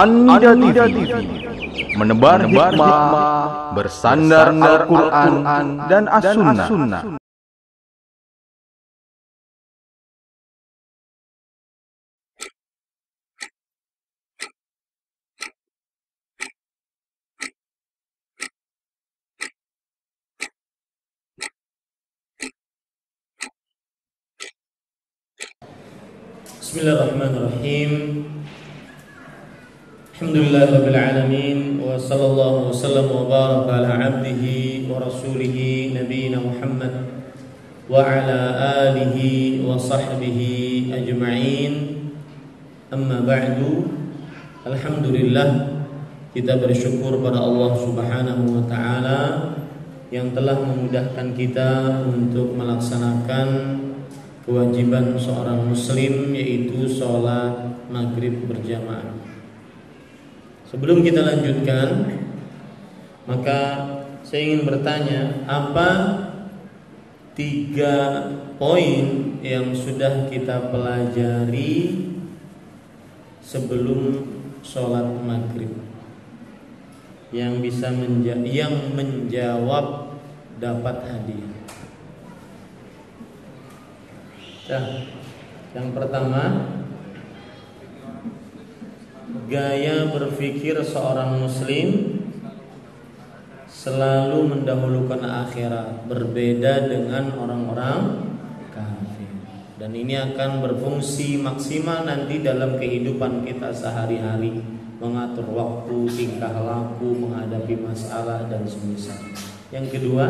Anda TV menebar hikmah, bersandar Al-Quran dan As-Sunnah. Bismillahirrahmanirrahim. Alhamdulillahirabbil alamin wa sallallahu wasallam wa baraka ala abdihi wa rasulih nabiyina Muhammad wa ala alihi wa sahbihi ajma'in. Amma ba'du. Alhamdulillah, kita bersyukur pada Allah Subhanahu wa taala yang telah memudahkan kita untuk melaksanakan kewajiban seorang muslim, yaitu sholat maghrib berjamaah. Sebelum kita lanjutkan, maka saya ingin bertanya, apa 3 poin yang sudah kita pelajari sebelum sholat maghrib yang bisa menjawab dapat hadiah? Nah, yang pertama, gaya berpikir seorang muslim selalu mendahulukan akhirat, berbeda dengan orang-orang kafir. Dan ini akan berfungsi maksimal nanti dalam kehidupan kita sehari-hari, mengatur waktu, tingkah laku, menghadapi masalah dan semisal. Yang kedua,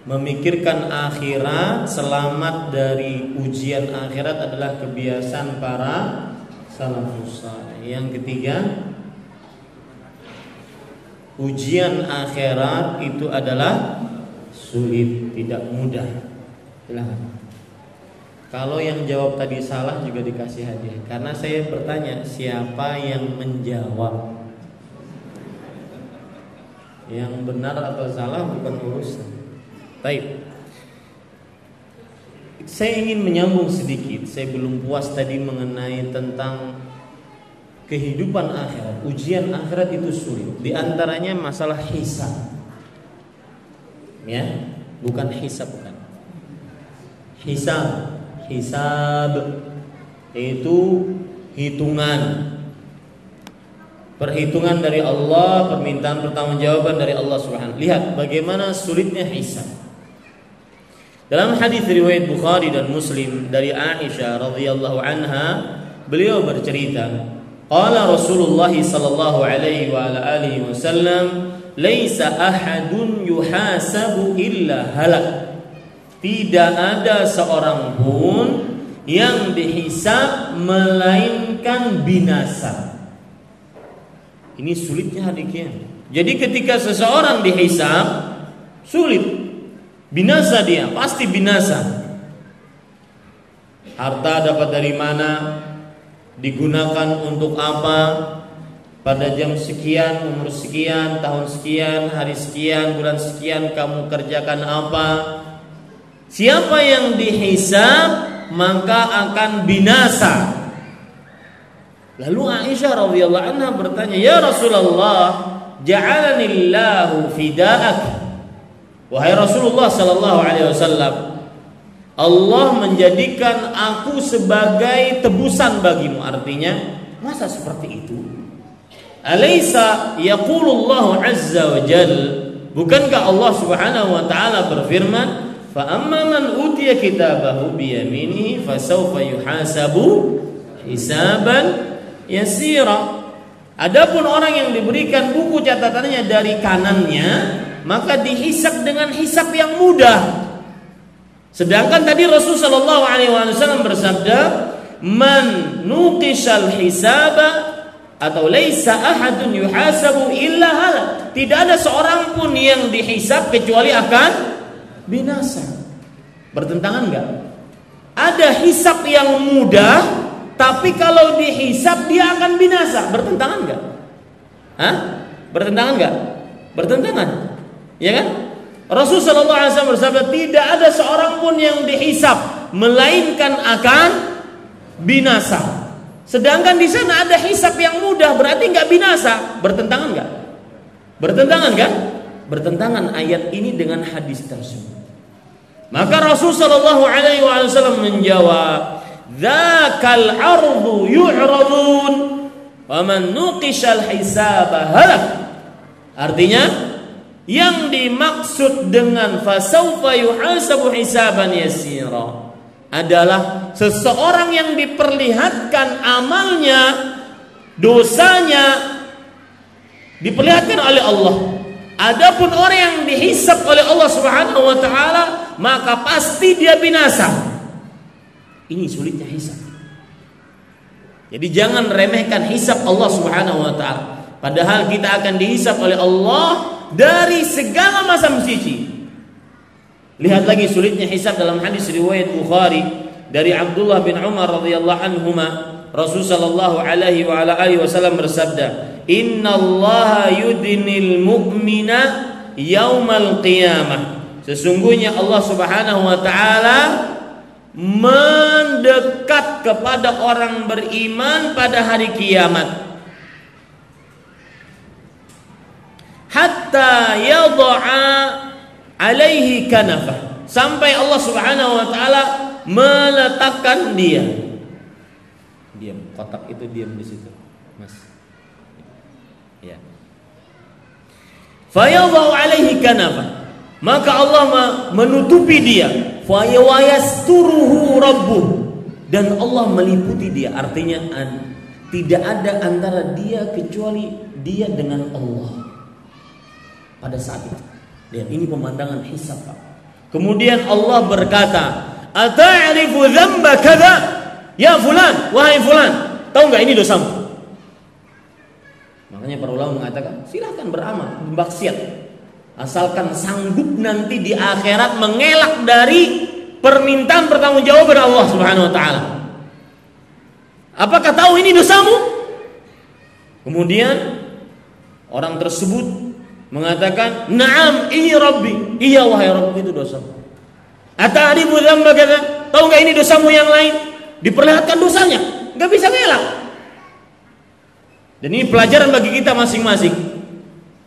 memikirkan akhirat, selamat dari ujian akhirat adalah kebiasaan para salafus saleh. Yang ketiga, ujian akhirat itu adalah sulit, tidak mudah. Silahkan. Kalau yang jawab tadi salah juga dikasih hadiah. Karena saya bertanya, siapa yang menjawab? Yang benar atau salah bukan urusan. Baik, saya ingin menyambung sedikit. Saya belum puas tadi mengenai tentang kehidupan akhirat. Ujian akhirat itu sulit. Di antaranya masalah hisab. Ya, bukan hisab, bukan. Hisab itu hitungan. Perhitungan dari Allah, permintaan pertanggungjawaban dari Allah Subhanahu. Lihat bagaimana sulitnya hisab. Dalam hadis riwayat Bukhari dan Muslim dari Aisyah radhiyallahu anha, beliau bercerita, qala Rasulullah sallallahu alaihi wa ala alihi wasallam, laisa ahadun yuhasabu illa halak. Tidak ada seorang pun yang dihisab melainkan binasa. Ini sulitnya hari kiamat. Jadi ketika seseorang dihisab, sulit. Binasa dia, pasti binasa. Harta dapat dari mana? Digunakan untuk apa? Pada jam sekian, umur sekian, tahun sekian, hari sekian, bulan sekian kamu kerjakan apa? Siapa yang dihisab maka akan binasa. Lalu Aisyah radhiyallahu anha bertanya, "Ya Rasulullah, ja'alanillahu fida'ak." Wahai Rasulullah sallallahu alaihi wasallam, Allah menjadikan aku sebagai tebusan bagimu. Artinya, masa seperti itu? Alaysa yaqulullahu azza wa jal, bukankah Allah Subhanahu wa taala berfirman, "Fa amma man utiya kitabahu bi yaminihi fasawfa yuhasabu hisaban yasira." Adapun orang yang diberikan buku catatannya dari kanannya, maka dihisab dengan hisab yang mudah. Sedangkan tadi Rasul sallallahu alaihi wasallam bersabda, "Man nuqishal hisaba atau laisa ahadun yuhasabu illa halak." Tidak ada seorang pun yang dihisab kecuali akan binasa. Bertentangan enggak? Ada hisab yang mudah, tapi kalau dihisab dia akan binasa. Bertentangan enggak? Bertentangan enggak? Bertentangan. Ya kan? Rasul sallallahu alaihi wasallam bersabda, tidak ada seorang pun yang dihisab melainkan akan binasa. Sedangkan di sana ada hisab yang mudah, berarti nggak binasa. Bertentangan nggak? Bertentangan kan? Bertentangan ayat ini dengan hadis tersebut. Maka Rasul sallallahu alaihi wasallam menjawab, "Dzakal ardu yu'radun wa man nuqishal hisaba halak." Artinya, yang dimaksud dengan fasaufa yuhasabu hisaban yasira adalah seseorang yang diperlihatkan amalnya, dosanya diperlihatkan oleh Allah. Adapun orang yang dihisab oleh Allah Subhanahu wa taala, maka pasti dia binasa. Ini sulitnya hisab. Jadi jangan remehkan hisab Allah Subhanahu wa taala. Padahal kita akan dihisab oleh Allah dari segala macam sisi. Lihat lagi sulitnya hisab dalam hadis riwayat Bukhari dari Abdullah bin Umar radhiyallahu anhuma. Rasul sallallahu alaihi wa ala alihi wasallam bersabda, "Innallaha yudnil mu'mina yaumal qiyamah." Sesungguhnya Allah Subhanahu wa taala mendekat kepada orang beriman pada hari kiamat. Hatta yad'a alaihi kanafah, sampai Allah Subhanahu wa taala meletakkan dia. Diam, kotak itu diam di situ, Mas. Ya. Fa yad'a alaihi kanafah, maka Allah menutupi dia. Fa yayasturuhu rabbuh, dan Allah meliputi dia. Artinya tidak ada antara dia kecuali dia dengan Allah pada saat itu. Lihat, ini pemandangan hisab, Pak. Kemudian Allah berkata, "Ata'rifu dzamba kadza? Ya fulan, wahai fulan, tahu enggak ini dosamu?" Makanya para ulama mengatakan, silahkan beramal, bermaksiat, asalkan sanggup nanti di akhirat mengelak dari permintaan pertanggungjawaban Allah Subhanahu wa taala. Apakah tahu ini dosamu? Kemudian orang tersebut mengatakan, "Na'am, iya Rabbi." Iya wahai Rabb, itu dosamu. "Ata'rifu dzamba kadza?" Tahu enggak ini dosamu yang lain? Diperlihatkan dosanya, enggak bisa ngelak. Dan ini pelajaran bagi kita masing-masing,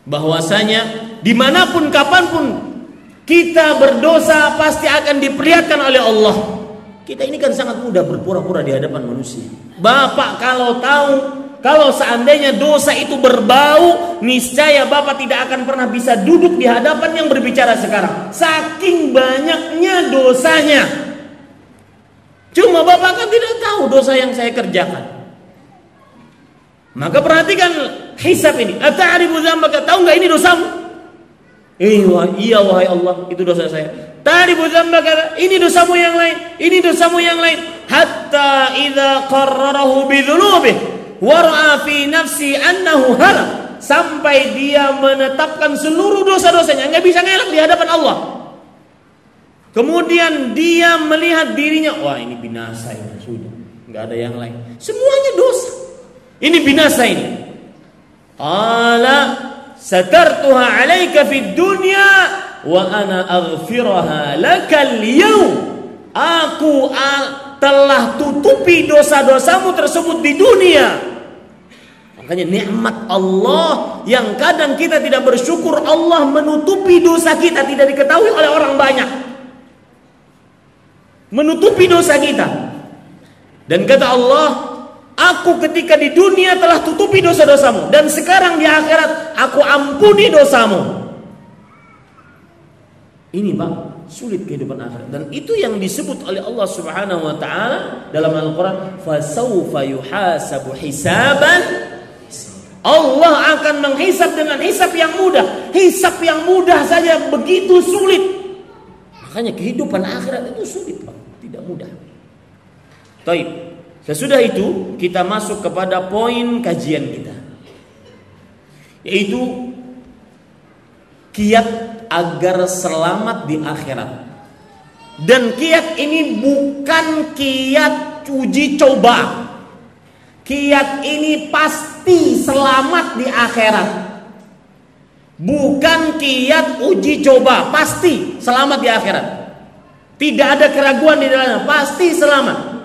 bahwasanya dimanapun kapanpun kita berdosa pasti akan diperlihatkan oleh Allah. Kita ini kan sangat mudah berpura-pura di hadapan manusia. Bapak kalau tahu, kalau seandainya dosa itu berbau, niscaya Bapak tidak akan pernah bisa duduk di hadapan yang berbicara sekarang. Saking banyaknya dosanya. Cuma Bapak kan tidak tahu dosa yang saya kerjakan. Maka perhatikan hisab ini. Ata'rifu dzambaka, tahu enggak ini dosamu? Iya wahai Allah, itu dosa saya. Ta'rifu dzambaka, ini dosamu yang lain, ini dosamu yang lain. Hatta idza qarrarahu bidzunubihi wa ra'a fi nafsi annahu halak, sampai dia menetapkan seluruh dosa-dosanya, enggak bisa ngelak di hadapan Allah. Kemudian dia melihat dirinya, wah ini binasa ini, sudah enggak ada yang lain, semuanya dosa, ini binasa ini. Qala satartuha 'alaika fid dunya wa ana aghfiraha lakal yaum. Aku telah tutupi dosa-dosamu tersebut di dunia. Makanya nikmat Allah yang kadang kita tidak bersyukur, Allah menutupi dosa kita, tidak diketahui oleh orang banyak. Menutupi dosa kita. Dan kata Allah, aku ketika di dunia telah tutupi dosa-dosamu, dan sekarang di akhirat aku ampuni dosamu. Ini Pak, sulit kehidupan akhirat. Dan itu yang disebut oleh Allah Subhanahu wa taala dalam Al-Qur'an, fasaufa yuhasabu hisaban. Allah akan menghisab dengan hisab yang mudah. Hisab yang mudah saja begitu sulit. Makanya kehidupan akhirat itu sulit, Pak, tidak mudah. Baik. Sesudah itu kita masuk kepada poin kajian kita, yaitu kiat agar selamat di akhirat. Dan kiat ini bukan kiat uji coba. Kiat ini pasti selamat di akhirat. Bukan kiat uji coba, pasti selamat di akhirat. Tidak ada keraguan di dalamnya, pasti selamat.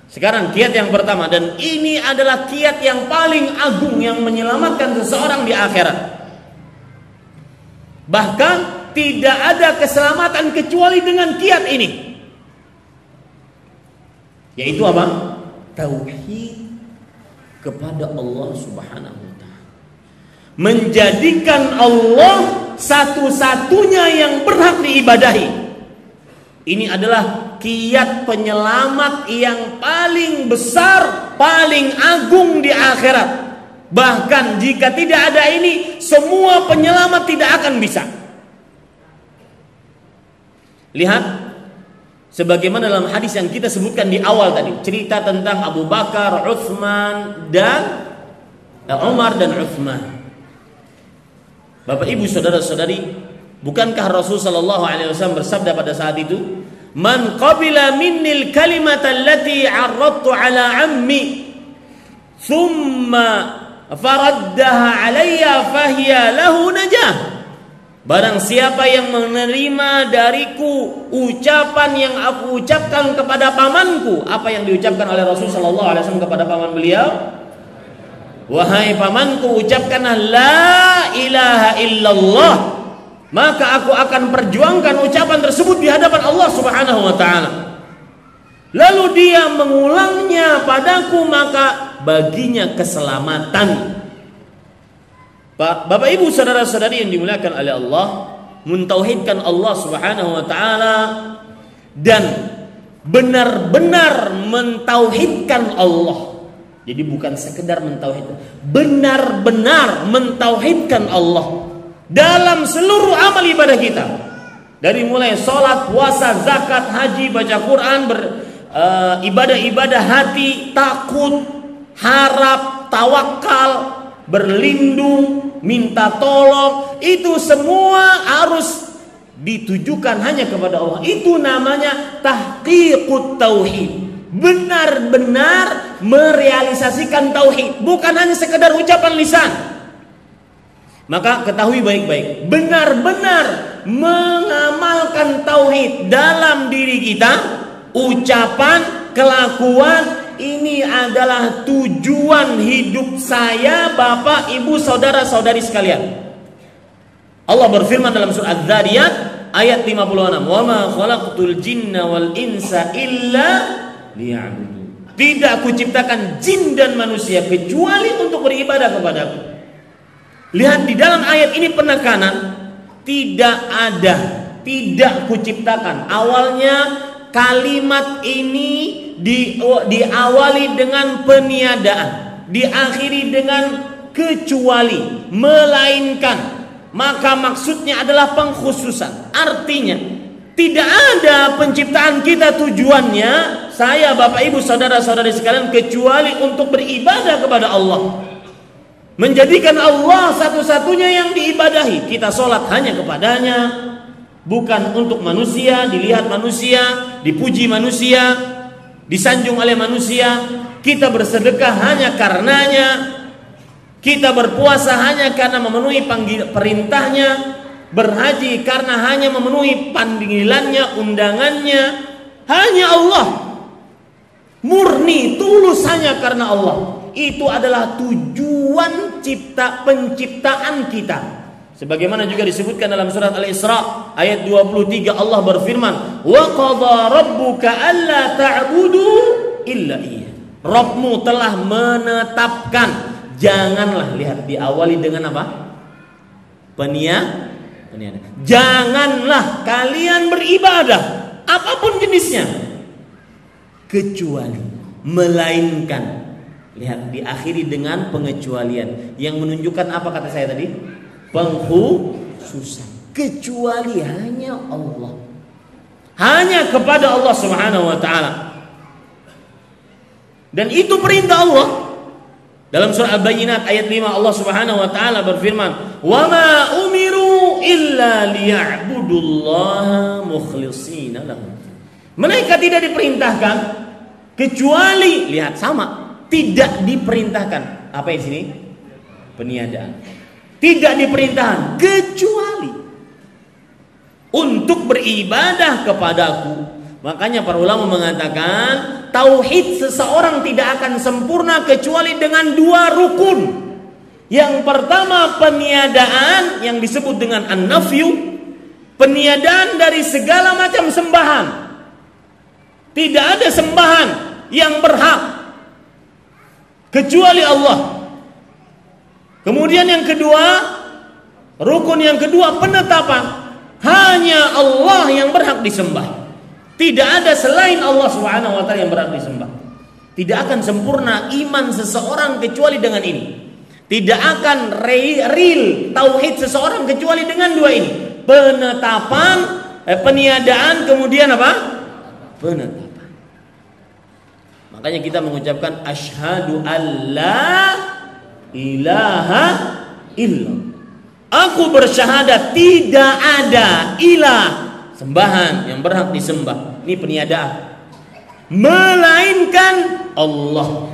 Sekarang kiat yang pertama, dan ini adalah kiat yang paling agung yang menyelamatkan seseorang di akhirat. Bahkan tidak ada keselamatan kecuali dengan kiat ini. Yaitu apa? Tauhid kepada Allah Subhanahu wa ta'ala. Menjadikan Allah satu-satunya yang berhak diibadahi. Ini adalah kiat penyelamat yang paling besar, paling agung di akhirat. Bahkan jika tidak ada ini, semua penyelamat tidak akan bisa. Lihat, sebagaimana dalam hadis yang kita sebutkan di awal tadi, cerita tentang Abu Bakar, Utsman dan Umar dan Utsman. Bapak Ibu saudara-saudari, bukankah Rasul sallallahu alaihi wasallam bersabda pada saat itu, "Man qabila minnil kalimata allati 'arradtu 'ala 'ammi, thumma faraddaha 'alayya fahiya lahu najah." Barang siapa yang menerima dariku ucapan yang aku ucapkan kepada pamanku, apa yang diucapkan oleh Rasul sallallahu alaihi wasallam kepada paman beliau? "Wahai pamanku, ucapkanlah la ilaha illallah, maka aku akan perjuangkan ucapan tersebut di hadapan Allah Subhanahu wa ta'ala. Lalu dia mengulangnya padaku, maka baginya keselamatan." Bapak Ibu saudara-saudari yang dimuliakan oleh Allah, mentauhidkan Allah Subhanahu wa ta'ala dan benar-benar mentauhidkan Allah. Jadi bukan sekedar mentauhidkan, benar-benar mentauhidkan Allah dalam seluruh amal ibadah kita, dari mulai sholat, puasa, zakat, haji, baca Quran, ibadah-ibadah hati, takut, harap, tawakal, berlindung, minta tolong, itu semua harus ditujukan hanya kepada Allah. Itu namanya tahqiqut tauhid, benar-benar merealisasikan tauhid, bukan hanya sekedar ucapan lisan. Maka ketahui baik-baik, benar-benar mengamalkan tauhid dalam diri kita, ucapan, kelakuan, ini adalah tujuan hidup saya, Bapak, Ibu, saudara-saudari sekalian. Allah berfirman dalam surah Az-Zariyat ayat 56, "Wa ma khalaqtul jinna wal insa illa liya'budun." Tidak kuciptakan jin dan manusia kecuali untuk beribadah kepadaku. Lihat di dalam ayat ini penekanan, tidak kuciptakan. Awalnya kalimat ini diawali dengan peniadaan, diakhiri dengan kecuali, melainkan. Maka maksudnya adalah pengkhususan. Artinya tidak ada penciptaan kita tujuannya, saya, Bapak, Ibu, saudara-saudari sekalian, kecuali untuk beribadah kepada Allah, menjadikan Allah satu-satunya yang diibadahi. Kita sholat hanya kepadanya, bukan untuk manusia, dilihat manusia, dipuji manusia, disanjung oleh manusia. Kita bersedekah hanya karenanya, kita berpuasa hanya karena memenuhi perintahnya, berhaji karena hanya memenuhi panggilannya, undangannya. Hanya Allah, murni, tulus hanya karena Allah. Itu adalah tujuan penciptaan kita. Sebagaimana juga disebutkan dalam surat Al-Isra ayat 23, Allah berfirman, "Wa qadha rabbuka alla ta'budu illa iyyah." Rabbmu telah menetapkan, janganlah, lihat diawali dengan apa? Peniadaan. Janganlah kalian beribadah apapun jenisnya kecuali, melainkan. Lihat diakhiri dengan pengecualian yang menunjukkan apa kata saya tadi? Pengkhususan. Kecuali hanya Allah, hanya kepada Allah Subhanahu wa ta'ala. Dan itu perintah Allah. Dalam surah Al-Bayyinat ayat 5, Allah Subhanahu wa ta'ala berfirman, "Wa ma umiru illa liya'budullaha mukhlishina lahu." Mereka tidak diperintahkan kecuali, lihat sama, tidak diperintahkan. Apa di sini? Peniadaan. Tidak diperintahkan kecuali untuk beribadah kepadaku. Makanya para ulama mengatakan tauhid seseorang tidak akan sempurna kecuali dengan 2 rukun. Yang pertama peniadaan yang disebut dengan an-nafyu, peniadaan dari segala macam sembahan. Tidak ada sembahan yang berhak kecuali Allah. Kemudian yang kedua, rukun yang kedua penetapan hanya Allah yang berhak disembah. Tidak ada selain Allah Subhanahu wa taala yang berhak disembah. Tidak akan sempurna iman seseorang kecuali dengan ini. Tidak akan real tauhid seseorang kecuali dengan 2 ini. Penetapan, peniadaan, kemudian apa? Penetapan. Makanya kita mengucapkan asyhadu alla ilaha illallah. Aku bersyahadat tidak ada ilah, sembahan yang berhak disembah. Ini peniadaan. Melainkan Allah,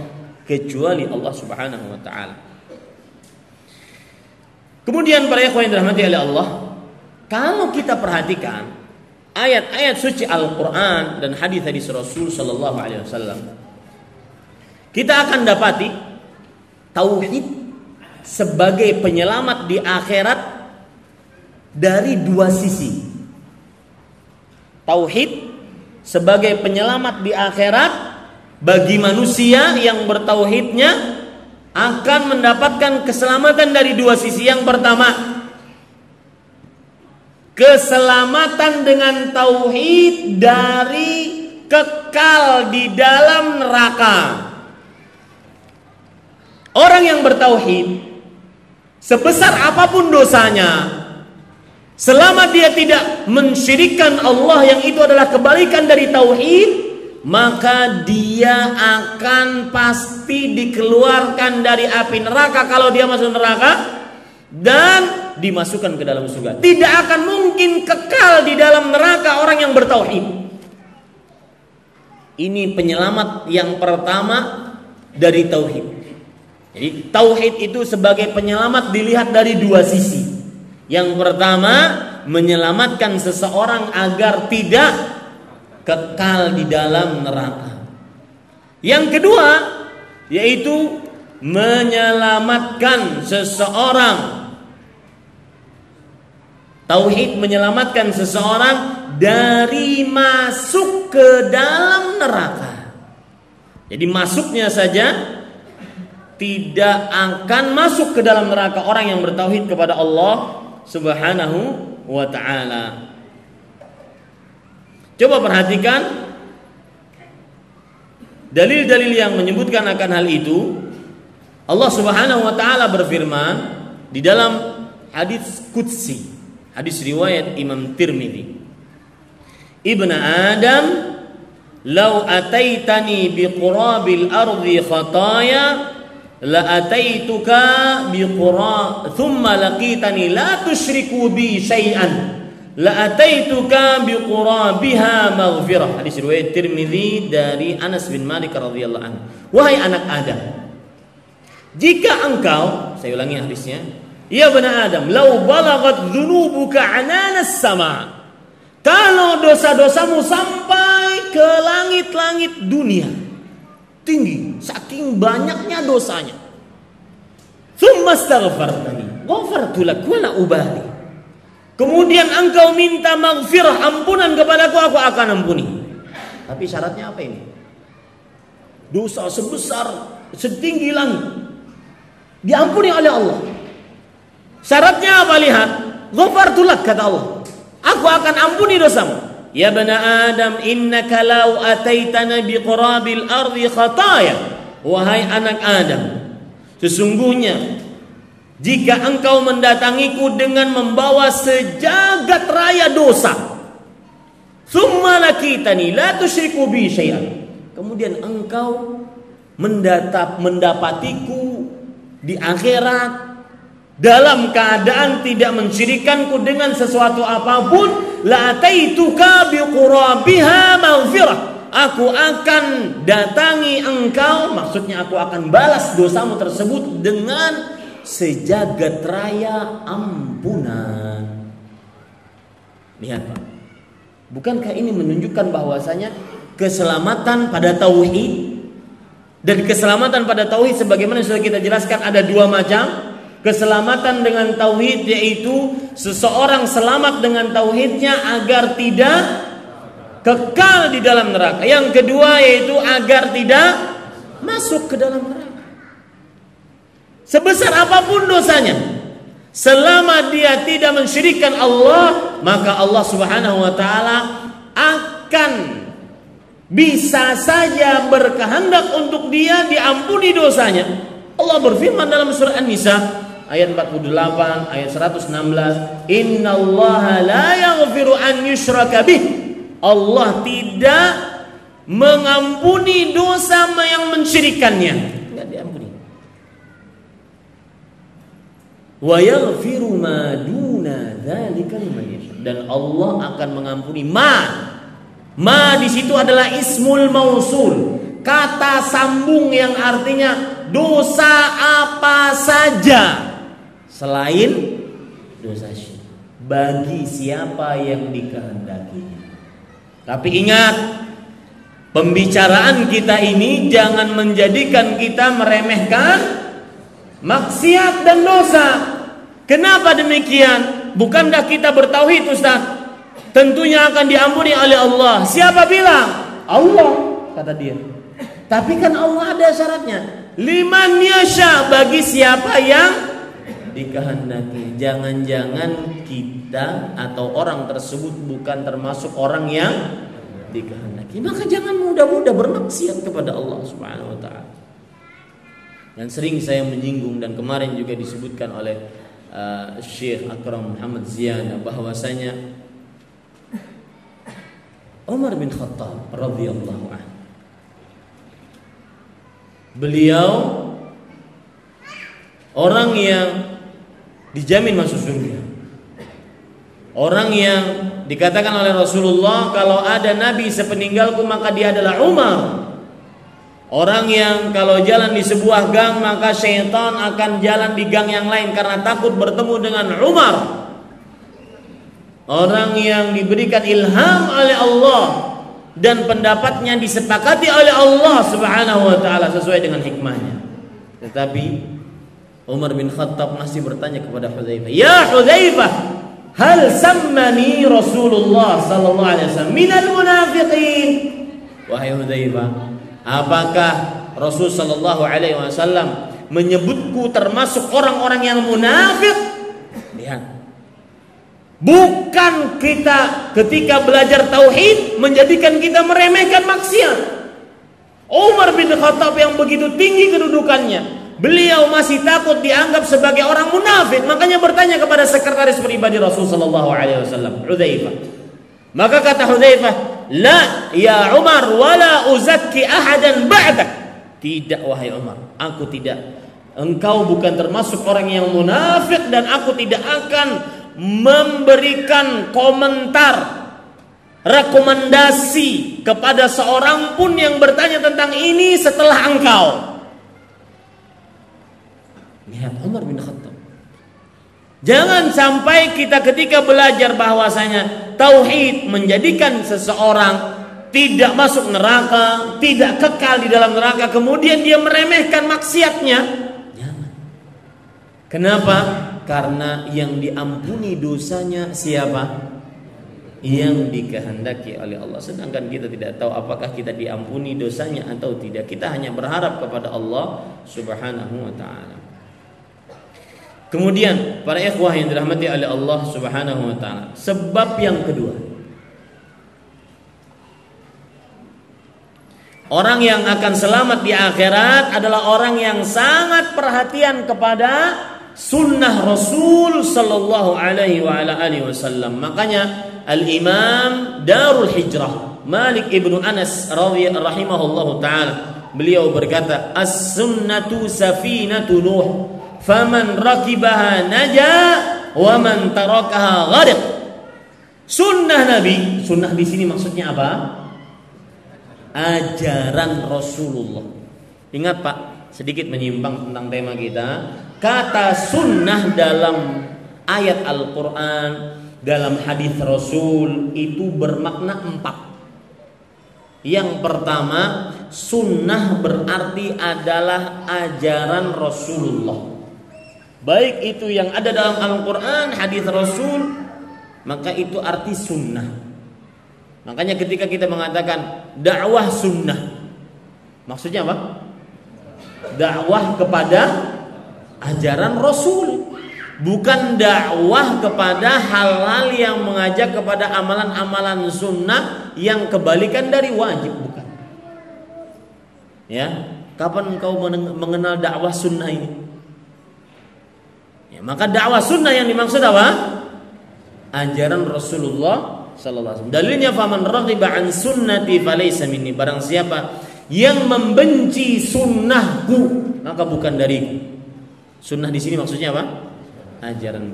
kecuali Allah Subhanahu wa taala. Kemudian para ikhwan yang dirahmati oleh Allah, kalau kita perhatikan ayat-ayat suci Al-Qur'an dan hadis-hadis Rasul sallallahu alaihi wasallam, kita akan dapati tauhid sebagai penyelamat di akhirat dari 2 sisi. Tauhid sebagai penyelamat di akhirat bagi manusia yang bertauhidnya akan mendapatkan keselamatan dari 2 sisi. Yang pertama, keselamatan dengan tauhid dari kekal di dalam neraka. Orang yang bertauhid sebesar apapun dosanya, selama dia tidak mensyirikkan Allah yang itu adalah kebalikan dari tauhid, maka dia akan pasti dikeluarkan dari api neraka kalau dia masuk neraka dan dimasukkan ke dalam surga. Tidak akan mungkin kekal di dalam neraka orang yang bertauhid. Ini penyelamat yang pertama dari tauhid. Jadi tauhid itu sebagai penyelamat dilihat dari 2 sisi. Yang pertama, menyelamatkan seseorang agar tidak kekal di dalam neraka. Yang kedua, yaitu menyelamatkan seseorang. Tauhid menyelamatkan seseorang dari masuk ke dalam neraka. Jadi masuknya saja tidak akan masuk ke dalam neraka orang yang bertauhid kepada Allah Subhanahu wa ta'ala. Coba perhatikan dalil-dalil yang menyebutkan akan hal itu. Allah Subhanahu wa ta'ala berfirman di dalam hadis qudsi, hadis riwayat Imam Tirmidzi, Ibnu Adam, "Lau ataitani biqurabil ardi khataya la ataituka biqura thumma laqitani la tusyriku bi syai'an la ataituka biqurabiha maghfirah." Hadis riwayat Tirmidzi dari Anas bin Malik radhiyallahu anhu. Wahai anak Adam, jika engkau, saya ulangi hadisnya, ya bani Adam, lau balagat dzunubuka ananas sama, kalau dosa-dosamu sampai ke langit-langit dunia, tinggi, saking banyaknya dosanya, tsumma astaghfartani ghafartu lak wa la ubali, kemudian engkau minta maghfirah, ampunan kepadaku, aku akan ampuni. Tapi syaratnya apa ini? Dosa sebesar setinggi langit diampuni oleh Allah. Syaratnya apa? Lihat, ghafartu lak, kata Allah, aku akan ampuni dosamu. Ya bani Adam, innaka law ataitana biqurabil ardi khataya, wahai anak Adam, sesungguhnya jika engkau mendatangiku dengan membawa sejagat raya dosa, tsumma lakitani la tusyriku bi syai'an, kemudian engkau mendapatiku di akhirat dalam keadaan tidak mensyirikanku dengan sesuatu apapun, la ataituka biqurabiha maghfirah, aku akan datangi engkau, maksudnya aku akan balas dosamu tersebut dengan sejagat raya ampunan. Lihat Pak, bukankah ini menunjukkan bahwasanya keselamatan pada tauhid. Dan keselamatan pada tauhid sebagaimana sudah kita jelaskan ada dua macam. Keselamatan dengan tauhid yaitu seseorang selamat dengan tauhidnya agar tidak kekal di dalam neraka. Yang kedua yaitu agar tidak masuk ke dalam neraka. Sebesar apapun dosanya, selama dia tidak mensyirikkan Allah, maka Allah Subhanahu wa taala akan bisa saja berkehendak untuk dia diampuni dosanya. Allah berfirman dalam surah An-Nisa ayat 48, ayat 116, "Innallaha la yaghfiru an yushraka bih." Allah tidak mengampuni dosa yang mensyirikannya. Tidak diampuni. Wa yaghfiru ma duna dzalika liman yasha. Dan Allah akan mengampuni Ma di situ adalah ismul mausul, kata sambung yang artinya dosa apa saja selain dosa syirik bagi siapa yang dikehendakinya. Tapi ingat, pembicaraan kita ini jangan menjadikan kita meremehkan maksiat dan dosa. Kenapa demikian? Bukankah kita bertauhid, Ustaz? Tentunya akan diampuni oleh Allah. Siapa bilang? Allah, kata dia. Tapi kan Allah ada syaratnya. Liman yasha, bagi siapa yang dikehendaki. Jangan-jangan kita atau orang tersebut bukan termasuk orang yang dikehendaki. Maka jangan mudah-mudah bermaksiat kepada Allah Subhanahu wa taala. Dan sering saya menyinggung dan kemarin juga disebutkan oleh Syekh Akram Muhammad Ziyana bahwasanya Umar bin Khattab radhiyallahu anhu, beliau orang yang dijamin masuk surga, orang yang dikatakan oleh Rasulullah kalau ada nabi sepeninggalku maka dia adalah Umar, orang yang kalau jalan di sebuah gang maka syaitan akan jalan di gang yang lain karena takut bertemu dengan Umar. Orang yang diberikan ilham oleh Allah dan pendapatnya disepakati oleh Allah Subhanahu wa taala sesuai dengan hikmahnya. Tetapi Umar bin Khattab masih bertanya kepada Hudzaifah, "Ya Hudzaifah, hal sammani Rasulullah sallallahu alaihi wasallam minal munafiqin?" Wahai Hudzaifah, apakah Rasul sallallahu alaihi wasallam menyebutku termasuk orang-orang yang munafik? Lihat. Bukan kita ketika belajar tauhid menjadikan kita meremehkan maksiat. Umar bin Khattab yang begitu tinggi kedudukannya, beliau masih takut dianggap sebagai orang munafik, makanya bertanya kepada sekretaris pribadi Rasul sallallahu alaihi wasallam, Hudzaifah. Maka kata Hudzaifah, "La ya Umar wala uzakki ahadan ba'dak." Tidak wahai Umar, aku tidak. Engkau bukan termasuk orang yang munafik dan aku tidak akan memberikan komentar, rekomendasi kepada seorang pun yang bertanya tentang ini setelah engkau. Lihat Umar bin Khattab. Jangan sampai kita ketika belajar bahwasanya tauhid menjadikan seseorang tidak masuk neraka, tidak kekal di dalam neraka, kemudian dia meremehkan maksiatnya. Jangan. Kenapa? Karena yang diampuni dosanya siapa? Yang dikehendaki oleh Allah. Sedangkan kita tidak tahu apakah kita diampuni dosanya atau tidak. Kita hanya berharap kepada Allah Subhanahu wa taala. Kemudian para ikhwah yang dirahmati oleh Allah Subhanahu wa taala, sebab yang kedua, orang yang akan selamat di akhirat adalah orang yang sangat perhatian kepada sunnah Rasul sallallahu alaihi wa ala alihi wasallam. Makanya Al-Imam Darul Hijrah Malik ibnu Anas rahimahullahu taala, beliau berkata, "As-sunnatu safinatu Nuh, faman rakibaha naja wa man tarakaha gharq." Sunnah Nabi, sunnah di sini maksudnya apa? Ajaran Rasulullah. Ingat Pak, sedikit menyimpang tentang tema kita. Kata sunnah dalam ayat Al-Quran, dalam hadis Rasul itu bermakna 4. Yang pertama, sunnah berarti adalah ajaran Rasulullah. Baik itu yang ada dalam Al-Quran, hadis Rasul, maka itu arti sunnah. Makanya ketika kita mengatakan dakwah sunnah, maksudnya apa? Dakwah kepada ajaran Rasul, bukan dakwah kepada hal-hal yang mengajak kepada amalan-amalan sunnah yang kebalikan dari wajib, bukan. Ya, kapan engkau mengenal dakwah sunnah ini? Ya, maka dakwah sunnah yang dimaksud apa? Ajaran Rasulullah sallallahu alaihi wasallam. Dalilnya faman raghiba an sunnati falaysa minni, barang siapa yang membenci sunnahku maka bukan dariku. Sunnah di sini maksudnya apa? Ajaran.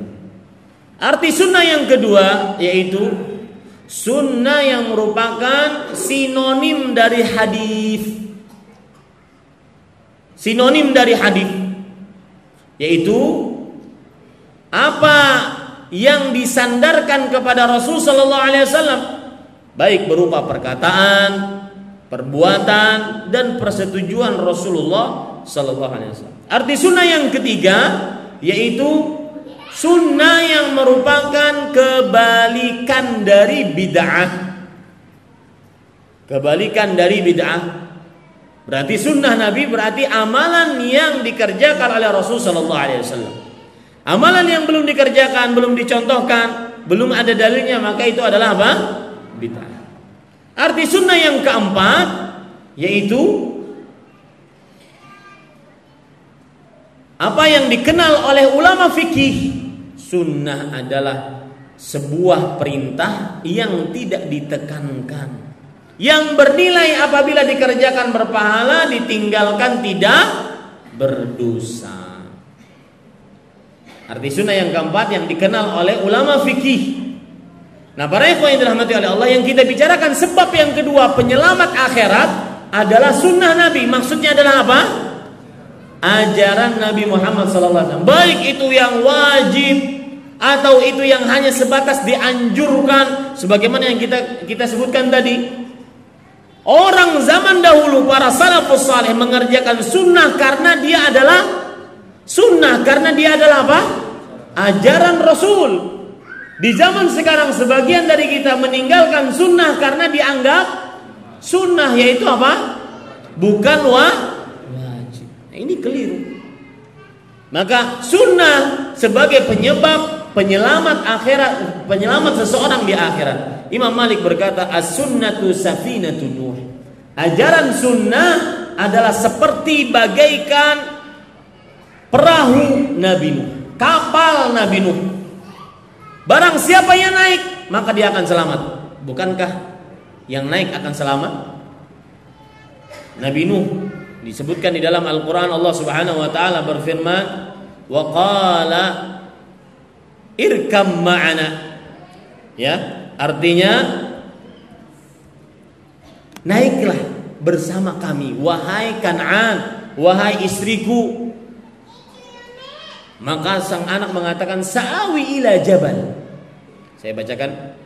Arti sunnah yang kedua yaitu sunnah yang merupakan sinonim dari hadis. Sinonim dari hadis yaitu apa yang disandarkan kepada Rasul sallallahu alaihi wasallam, baik berupa perkataan, perbuatan dan persetujuan Rasulullah sallallahu alaihi wasallam. Arti sunnah yang ketiga yaitu sunnah yang merupakan kebalikan dari bid'ah. Kebalikan dari bid'ah. Berarti sunnah Nabi berarti amalan yang dikerjakan oleh Rasul sallallahu alaihi wasallam. Amalan yang belum dikerjakan, belum dicontohkan, belum ada dalilnya, maka itu adalah apa? Bid'ah. Arti sunnah yang keempat yaitu apa yang dikenal oleh ulama fikih, sunnah adalah sebuah perintah yang tidak ditekankan, yang bernilai apabila dikerjakan berpahala, ditinggalkan tidak berdosa. Arti sunnah yang keempat yang dikenal oleh ulama fikih. Nah, para ikhwan yang dirahmati oleh Allah, yang kita bicarakan sebab yang kedua penyelamat akhirat adalah sunnah Nabi. Maksudnya adalah apa? Ajaran Nabi Muhammad SAW. Baik itu yang wajib atau itu yang hanya sebatas dianjurkan, sebagaimana yang kita sebutkan tadi. Orang zaman dahulu, para salafus saleh mengerjakan sunnah karena dia adalah sunnah, karena dia adalah apa? Ajaran Rasul. Di zaman sekarang sebagian dari kita meninggalkan sunnah karena dianggap sunnah, yaitu apa? Bukan wajib. Nah, ini keliru. Maka sunnah sebagai penyelamat akhirat, penyelamat seseorang di akhirat. Imam Malik berkata, as-sunnatu safinatun Nuh. Ajaran sunnah adalah seperti bagaikan perahu Nabi Nuh, kapal Nabi Nuh. Barang siapa yang naik, maka dia akan selamat. Bukankah yang naik akan selamat? Nabi Nuh disebutkan di dalam Al-Quran, Allah Subhanahu wa ta'ala berfirman, wa qala irkam ma'ana. Ya, artinya naiklah bersama kami, wahai Kan'an, wahai istriku. Maka sang anak mengatakan, sa'awi ila jabal. Saya bacakan.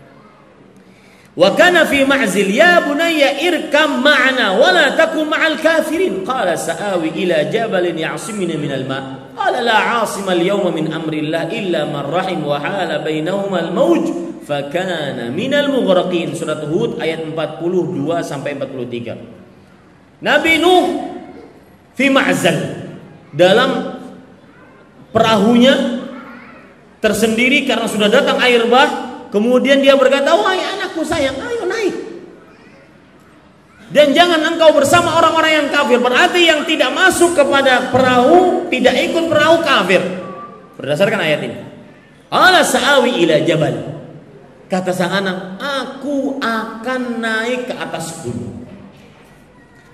Wa kana fi ma'zil, ya bunayya irkam ma'ana wa la takum ma'al kafirin. Qala sa'awi ila jabalin ya'simuni minal ma'. Qala la 'asima al-yawma min amrillah illa man rahim wa hala bainahuma al-mawj fa kana minal mughraqin. Surat Hud ayat 42 sampai 43. Nabi Nuh fi ma'zal, dalam perahunya tersendiri karena sudah datang air bah. Kemudian dia berkata, wahai anakku sayang, ayo naik. Dan jangan engkau bersama orang-orang yang kafir. Berarti yang tidak masuk kepada perahu, tidak ikut perahu kafir. Berdasarkan ayat ini. Ala sa'awi ila jabal. Kata sang anak, aku akan naik ke atas gunung.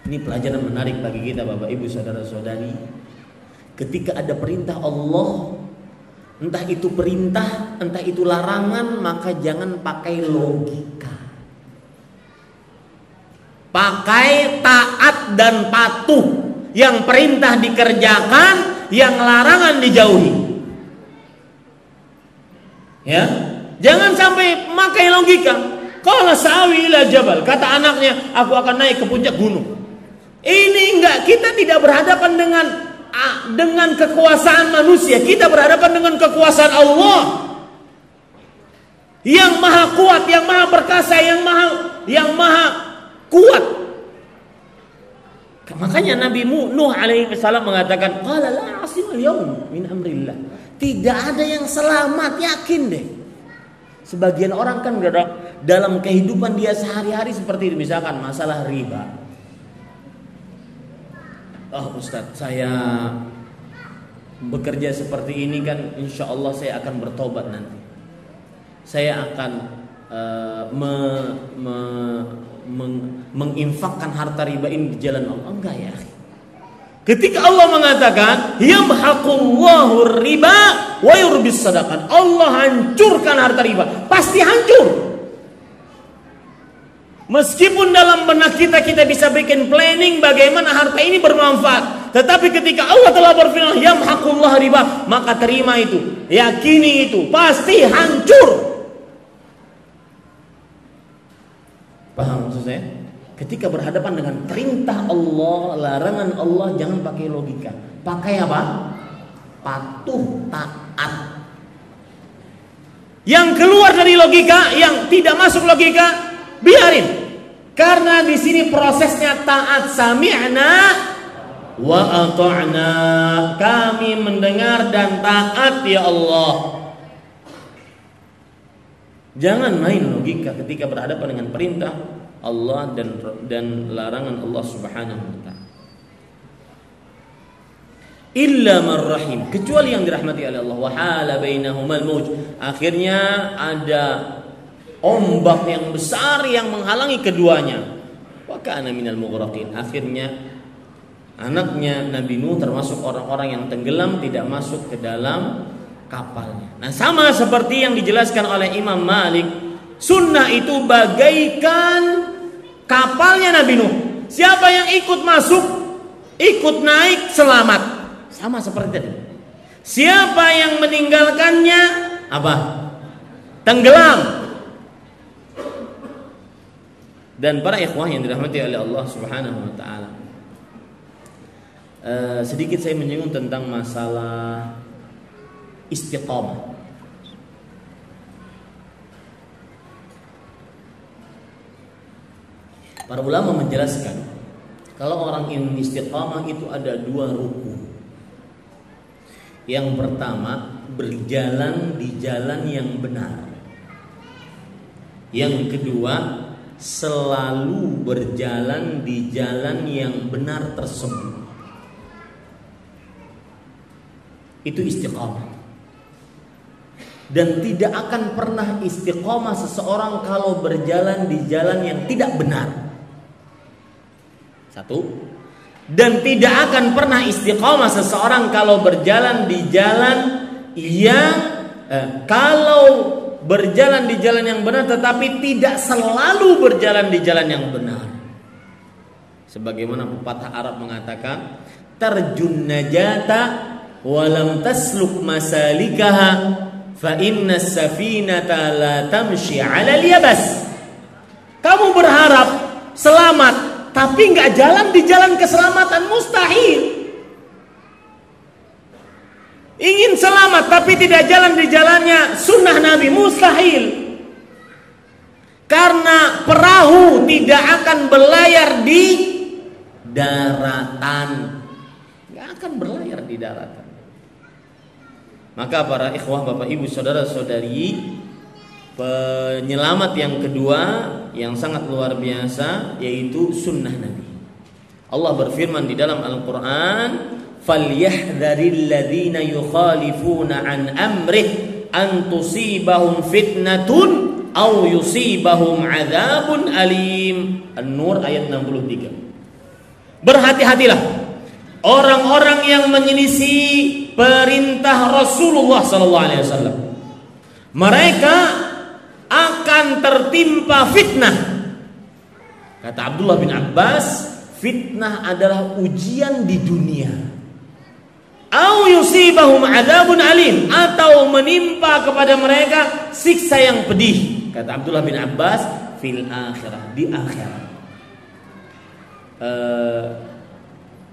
Ini pelajaran menarik bagi kita, Bapak Ibu, saudara-saudari. Ketika ada perintah Allah, entah itu perintah, entah itu larangan, maka jangan pakai logika. Pakai taat dan patuh. Yang perintah dikerjakan, yang larangan dijauhi. Ya, jangan sampai pakai logika. Qala sa'awi ila jabal. Kata anaknya, aku akan naik ke puncak gunung. Ini enggak, kita tidak berhadapan dengan kekuasaan manusia. Kita berhadapan dengan kekuasaan Allah yang maha kuat, yang maha perkasa, yang maha kuat. Makanya Nabi Nuh alaihi salam mengatakan, qala la asimal yaum min amrillah. Tidak ada yang selamat, yakin deh. Sebagian orang kan dalam kehidupan dia sehari-hari seperti ini, misalkan masalah riba. Oh Ustadz, saya bekerja seperti ini kan, insya Allah saya akan bertobat nanti. Saya akan menginfakkan harta riba ini di jalan Allah. Enggak ya. Ketika Allah mengatakan yamhaqullahu riba wa yurbis sadaqat, Allah hancurkan harta riba, pasti hancur. Meskipun dalam benak kita bisa bikin planning bagaimana harta ini bermanfaat, tetapi ketika Allah telah berfirman yamhaqullahu riba, maka terima itu, yakini itu, pasti hancur. Paham maksud saya? Ketika berhadapan dengan perintah Allah, larangan Allah, jangan pakai logika. Pakai apa? Patuh, taat. Yang keluar dari logika, yang tidak masuk logika, biarin. Karena di sini prosesnya taat, sami'na wa ata'na. Kami mendengar dan taat ya Allah. Jangan main logika ketika berhadapan dengan perintah Allah dan larangan Allah Subhanahu wa taala. Illa man rahim, kecuali yang dirahmati oleh Allah. Wa hala bainahumal mauj, akhirnya ada ombak yang besar yang menghalangi keduanya. Wa kana minal mughraqin, akhirnya anaknya Nabi Nuh termasuk orang-orang yang tenggelam, tidak masuk ke dalam kapalnya. Nah, sama seperti yang dijelaskan oleh Imam Malik, sunnah itu bagaikan kapalnya Nabi Nuh. Siapa yang ikut masuk, ikut naik, selamat. Sama seperti tadi. Siapa yang meninggalkannya, apa? Tenggelam. Dan para ikhwah yang dirahmati oleh Allah Subhanahu wa taala, sedikit saya menyinggung tentang masalah istiqamah. Para ulama menjelaskan, kalau orang ingin istiqamah itu ada dua rukun. Yang pertama, berjalan di jalan yang benar. Yang kedua, selalu berjalan di jalan yang benar tersebut. Itu istiqamah. Dan tidak akan pernah istiqamah seseorang kalau berjalan di jalan yang tidak benar. Satu. Dan tidak akan pernah istiqamah seseorang kalau berjalan di jalan yang berjalan di jalan yang benar tetapi tidak selalu berjalan di jalan yang benar. Sebagaimana pepatah Arab mengatakan, tarjun najata walam tasluk masalikaha fa inna safinata la tamshi 'ala al-yabas. Kamu berharap selamat tapi nggak jalan di jalan keselamatan, mustahil. Ingin selamat tapi tidak jalan di jalannya sunnah Nabi, mustahil. Karena perahu tidak akan berlayar di daratan, nggak akan berlayar di daratan. Maka para ikhwah, bapak ibu, saudara-saudari, penyelamat yang kedua yang sangat luar biasa yaitu sunnah Nabi. Allah berfirman di dalam Al-Quran, falyahdharil ladzina yukhalifuna an amrih an tusibahum fitnatun aw yusibahum adzabun alim. An-Nur ayat 63. Berhati-hatilah orang-orang yang menyelisih perintah Rasulullah sallallahu alaihi wasallam. Mereka akan tertimpa fitnah. Kata Abdullah bin Abbas, fitnah adalah ujian di dunia. Au yusibahum adzabun alim, atau menimpa kepada mereka siksa yang pedih. Kata Abdullah bin Abbas, Fil akhirah, di akhirat.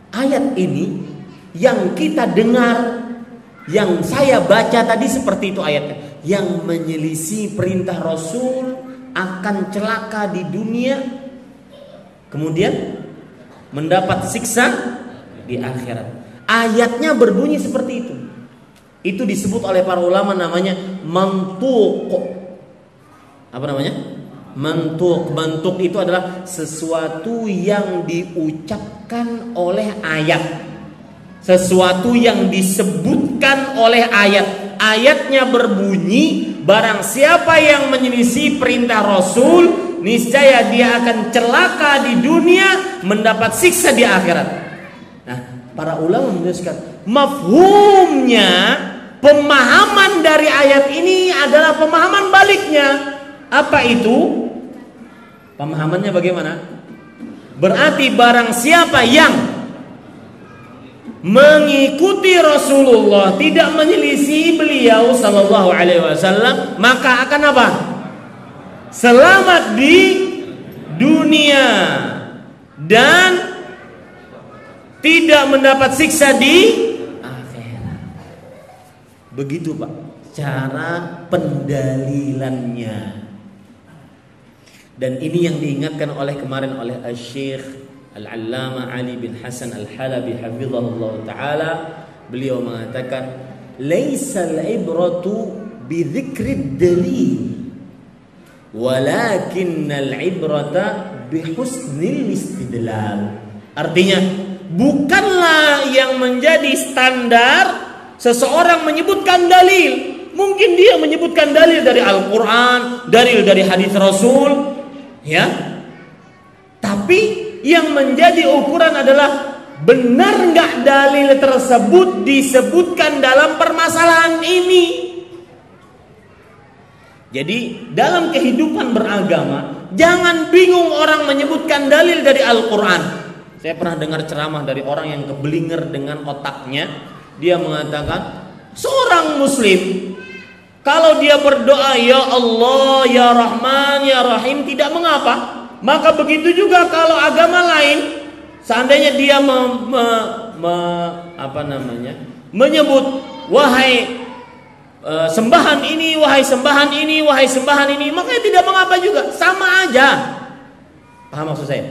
Ayat ini yang kita dengar, yang saya baca tadi seperti itu ayatnya. Yang menyelisih perintah Rasul akan celaka di dunia, kemudian mendapat siksa di akhirat. Ayatnya berbunyi seperti itu. Itu disebut oleh para ulama namanya mantuq. Apa namanya? Mantuq. Mantuq itu adalah sesuatu yang diucapkan oleh ayat, sesuatu yang disebutkan oleh ayat. Ayatnya berbunyi, barang siapa yang menyelisih perintah Rasul, niscaya dia akan celaka di dunia, mendapat siksa di akhirat. Nah, para ulama menuliskan mafhumnya, pemahaman dari ayat ini adalah pemahaman baliknya. Apa itu? Pemahamannya bagaimana? Berarti barang siapa yang mengikuti Rasulullah, tidak menyelisih beliau sallallahu alaihi wasallam, maka akan apa? Selamat di dunia dan tidak mendapat siksa di akhirat. Begitu Pak cara pendalilannya. Dan ini yang diingatkan oleh kemarin oleh Syekh Al-Allamah Ali bin Hasan Al-Halabi hafizahullah ta'ala. Beliau mengatakan laisal ibratu bi dzikrid dalil walakinnal ibrata bi husnil istidlal. Artinya, bukanlah yang menjadi standar seseorang menyebutkan dalil. Mungkin dia menyebutkan dalil dari Al-Quran, dalil dari hadis Rasul, ya. Tapi yang menjadi ukuran adalah benar nggak dalil tersebut disebutkan dalam permasalahan ini. Jadi dalam kehidupan beragama, jangan bingung orang menyebutkan dalil dari Al-Quran. Saya pernah dengar ceramah dari orang yang kebelinger dengan otaknya. Dia mengatakan, seorang muslim kalau dia berdoa ya Allah, ya Rahman, ya Rahim tidak mengapa. Maka begitu juga kalau agama lain, seandainya dia menyebut wahai sembahan ini, wahai sembahan ini, wahai sembahan ini, makanya tidak mengapa juga, sama aja. Paham maksud saya?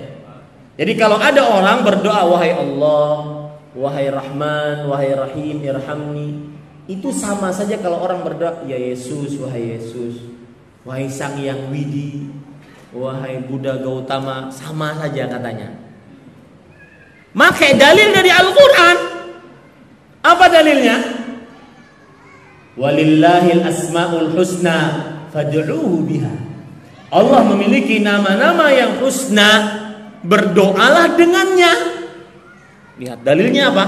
Jadi kalau ada orang berdoa wahai Allah, wahai Rahman, wahai Rahim, irhamni, itu sama saja kalau orang berdoa ya Yesus, wahai Yesus, wahai Sang Yang Widi, wahai Buddha Gautama, sama saja katanya. Maka dalil dari Al-Quran, apa dalilnya? Walillahil asmaul husna fad'uuhu biha. Allah memiliki nama-nama yang husna, berdoalah dengannya. Lihat dalilnya apa?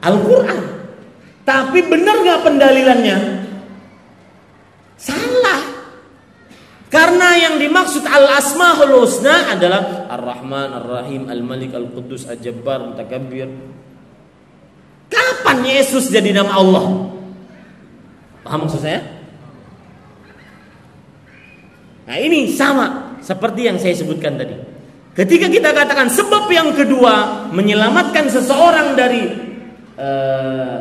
Al-Quran. Tapi benar gak pendalilannya? Salah. Karena yang dimaksud al-asmaul husna adalah Ar-Rahman, Ar-Rahim, Al-Malik, Al-Quddus, Al-Jabbar, Mutakabbir. Kapan Yesus jadi nama Allah? Paham maksud saya? Nah ini sama seperti yang saya sebutkan tadi. Ketika kita katakan sebab yang kedua menyelamatkan seseorang dari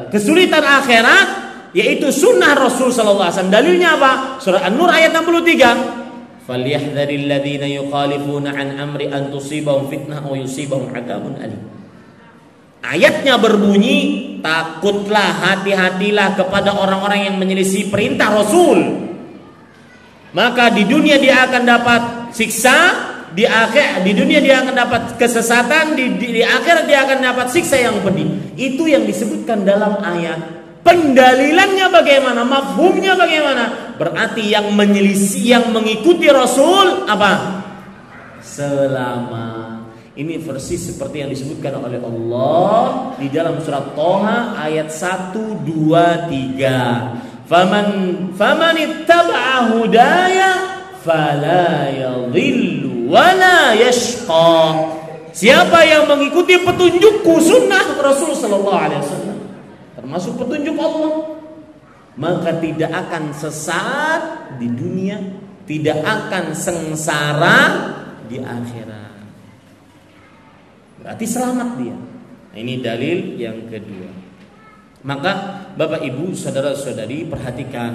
kesulitan akhirat, yaitu sunnah Rasul sallallahu alaihi wasallam. Dalilnya apa? Surah An-Nur ayat 63. Falyahdharil ladzina yukhalifuna an amri an tusibahum fitnah aw yusibahum adzabun alim. Ayatnya berbunyi, takutlah, hati-hatilah kepada orang-orang yang menyelisih perintah Rasul. Maka di dunia dia akan dapat siksa, di dunia dia akan dapat kesesatan, di akhirat dia akan dapat siksa yang pedih. Itu yang disebutkan dalam ayat. Pendalilannya bagaimana? Mafhumnya bagaimana? Berarti yang menyelisih, yang mengikuti Rasul apa? Selamat. Ini versi seperti yang disebutkan oleh Allah di dalam surat Toha ayat 1, 2, 3. Faman ittaba'a hudaya fala yadhillu wala yashqa. Siapa yang mengikuti petunjukku, sunnah Rasul sallallahu alaihi wasallam, termasuk petunjuk Allah, maka tidak akan sesat di dunia tidak akan sengsara di akhirat. Berarti selamat dia. Nah, ini dalil yang kedua. Maka Bapak Ibu, saudara-saudari, perhatikan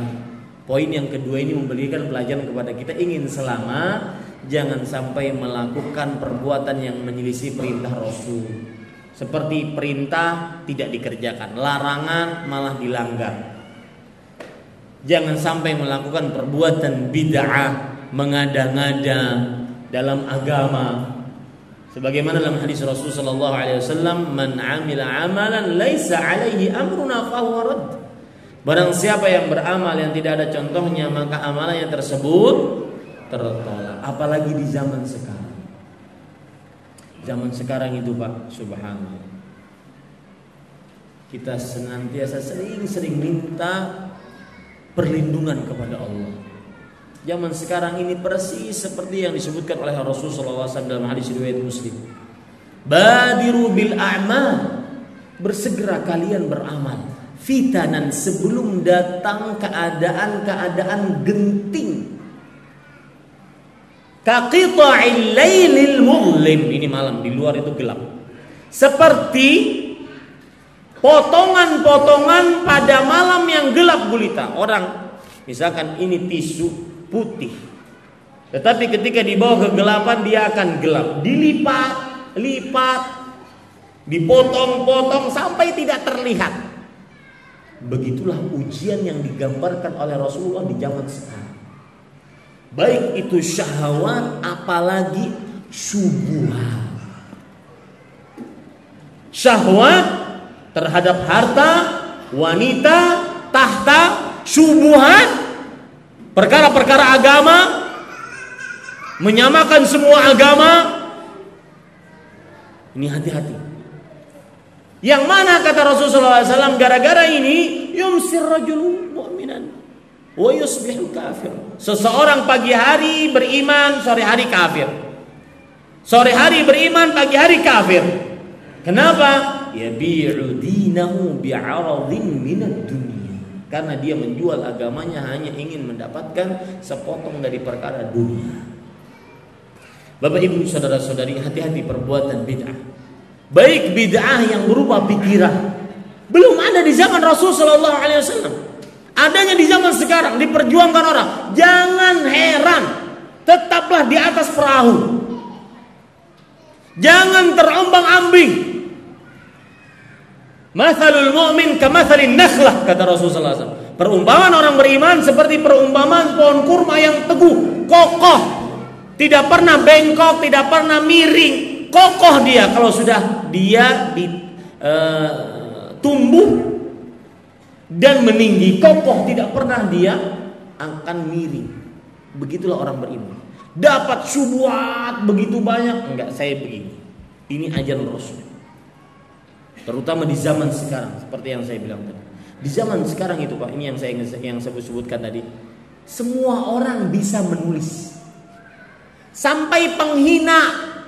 poin yang kedua ini memberikan pelajaran kepada kita. Ingin selamat, jangan sampai melakukan perbuatan yang menyelisih perintah Rasul. Seperti perintah tidak dikerjakan, larangan malah dilanggar. Jangan sampai melakukan perbuatan bid'ah, mengada-ngada dalam agama. Sebagaimana dalam hadis Rasul sallallahu alaihi wasallam, "Man 'amila 'amalan laisa 'alaihi amruna fahuwa radd." Barang siapa yang beramal yang tidak ada contohnya, maka amalannya tersebut tertolak. Apalagi di zaman sekarang. Zaman sekarang itu, Pak, subhanallah. Kita senantiasa sering minta perlindungan kepada Allah. Zaman sekarang ini persis seperti yang disebutkan oleh Rasulullah SAW dalam hadis riwayat Muslim. Badiru bil a'mal, bersegera kalian beramal. Fitanan, sebelum datang keadaan genting. Kaqita'il lailil muzlim, ini malam, di luar itu gelap. Seperti potongan-potongan pada malam yang gelap gulita. Orang misalkan ini tisu putih, tetapi ketika dibawa kegelapan dia akan gelap. Dilipat, dipotong-potong sampai tidak terlihat. Begitulah ujian yang digambarkan oleh Rasulullah di zaman sekarang. Baik itu syahwat, apalagi syubhat. Syahwat terhadap harta, wanita, tahta, syubhat, perkara-perkara agama, menyamakan semua agama. Ini hati-hati. Yang mana kata Rasulullah SAW, gara-gara ini yumsir rajulu mu'minan wa yusbihu kafir. Seseorang pagi hari beriman, sore hari kafir. Sore hari beriman, pagi hari kafir. Kenapa? Yabi'u dinahu bi'aradhin minad dunya. Karena dia menjual agamanya hanya ingin mendapatkan sepotong dari perkara dunia. Bapak Ibu, saudara-saudari, hati-hati perbuatan bid'ah. Baik bid'ah yang berupa pikiran, belum ada di zaman Rasul sallallahu alaihi wasallam. Adanya di zaman sekarang, diperjuangkan orang. Jangan heran, tetaplah di atas perahu. Jangan terombang-ambing. Mathalul mu'min kamathalin nakhlah, kata Rasulullah SAW. Perumpamaan orang beriman seperti perumpamaan pohon kurma yang teguh, kokoh, tidak pernah bengkok, tidak pernah miring, kokoh dia. Kalau sudah dia tumbuh dan meninggi, kokoh, tidak pernah dia akan miring. Begitulah orang beriman. Dapat syubhat begitu banyak, enggak, saya begini. Ini ajaran Rasul. Terutama di zaman sekarang, seperti yang saya bilang tadi. Di zaman sekarang itu, Pak, ini yang saya sebutkan tadi. Semua orang bisa menulis. Sampai penghina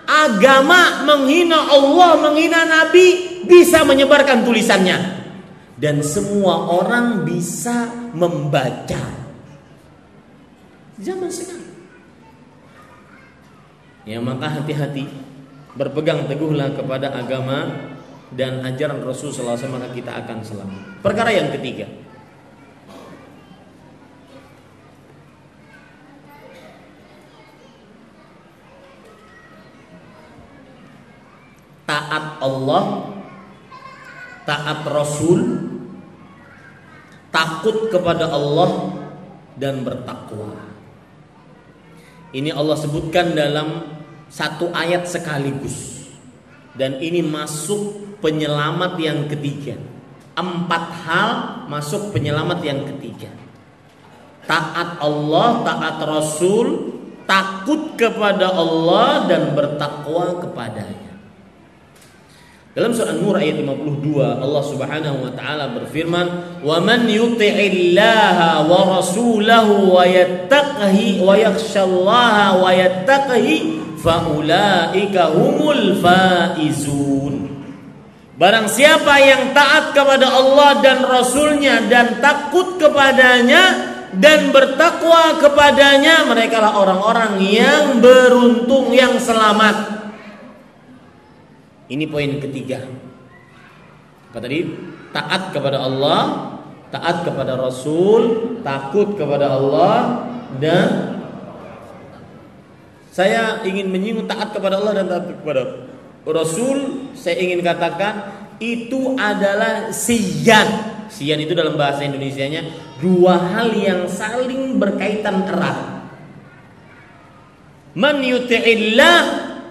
agama, menghina Allah, menghina Nabi bisa menyebarkan tulisannya. Dan semua orang bisa membaca. Zaman sekarang. Ya, maka hati-hati, berpegang teguhlah kepada agama dan ajaran Rasulullah SAW, maka kita akan selamat. Perkara yang ketiga, taat Allah, taat Rasul, takut kepada Allah, dan bertakwa. Ini Allah sebutkan dalam satu ayat sekaligus. Dan ini masuk penyelamat yang ketiga. 4 hal masuk penyelamat yang ketiga. Taat Allah, taat Rasul, takut kepada Allah, dan bertakwa kepadanya. Dalam surah An-Nur ayat 52, Allah Subhanahu wa taala berfirman, "Wa man yuti'illaha wa rasulahu wa yattaqi wa yakhshallaha wa yattaqi faulaika humul faizun." Barang siapa yang taat kepada Allah dan Rasulnya dan takut kepadanya, dan bertakwa kepadanya, merekalah orang-orang yang beruntung, yang selamat. Ini poin ketiga. Apa tadi? Taat kepada Allah, taat kepada Rasul, takut kepada Allah, dan saya ingin menyinggung taat kepada Allah dan taat kepada Rasul. Saya ingin katakan itu adalah siyan. Siyan itu dalam bahasa Indonesianya dua hal yang saling berkaitan erat. Man yuti'illah,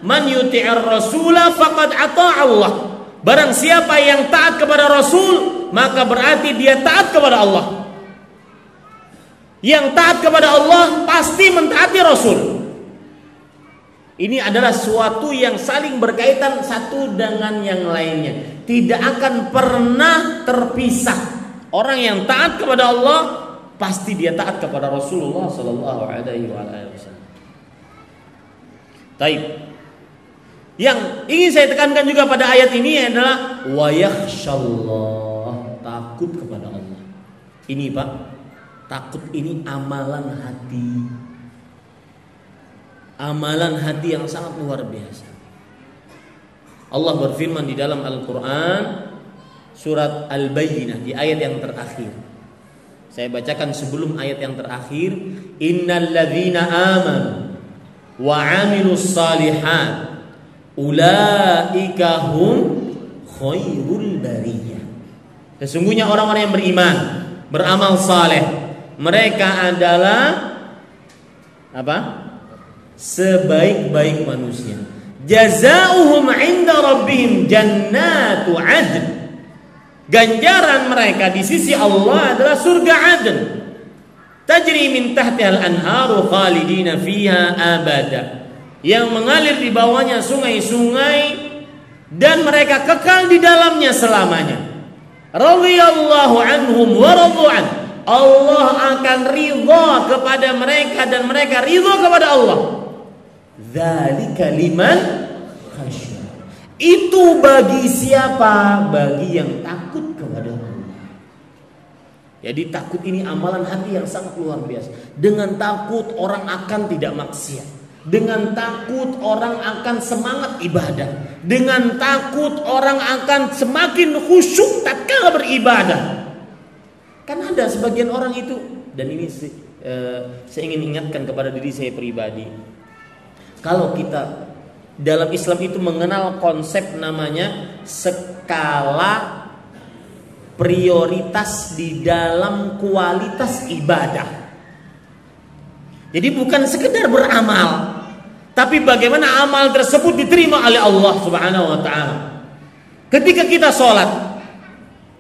man yuti'ir rasula faqad ata'a Allah. Barang siapa yang taat kepada Rasul, maka berarti dia taat kepada Allah. Yang taat kepada Allah pasti mentaati Rasul. Ini adalah suatu yang saling berkaitan satu dengan yang lainnya. Tidak akan pernah terpisah. Orang yang taat kepada Allah pasti dia taat kepada Rasulullah sallallahu alaihi wasallam. Taib. Yang ingin saya tekankan juga pada ayat ini adalah wa yakhshallah, takut kepada Allah. Ini Pak, takut ini amalan hati. Amalan hati yang sangat luar biasa. Allah berfirman di dalam Al-Quran surat Al-Bayyinah di ayat yang terakhir. Saya bacakan sebelum ayat yang terakhir. Innal ladzina amanu wa 'amilus shalihat ulaika hum khairul bariyah. Sesungguhnya orang-orang yang beriman, beramal saleh, mereka adalah apa? Sebaik-baik manusia. Jazaohum 'inda rabbihim jannatu 'adn. Ganjaran mereka di sisi Allah adalah surga Adn. Tajri min tahtihal anharu khalidina fiha abada. Yang mengalir di bawahnya sungai-sungai dan mereka kekal di dalamnya selamanya. Radhiyallahu anhum wa radu'an. Allah akan ridha kepada mereka dan mereka ridha kepada Allah. Dzalika liman khasyya. Itu bagi siapa? Bagi yang takut kepada Allah. Jadi takut ini amalan hati yang sangat luar biasa. Dengan takut orang akan tidak maksiat. Dengan takut orang akan semangat ibadah. Dengan takut orang akan semakin khusyuk tatkala beribadah. Kan ada sebagian orang itu, dan ini saya ingin ingatkan kepada diri saya pribadi. Kalau kita dalam Islam itu mengenal konsep namanya skala prioritas di dalam kualitas ibadah. Jadi bukan sekedar beramal, tapi bagaimana amal tersebut diterima oleh Allah Subhanahu wa taala. Ketika kita sholat,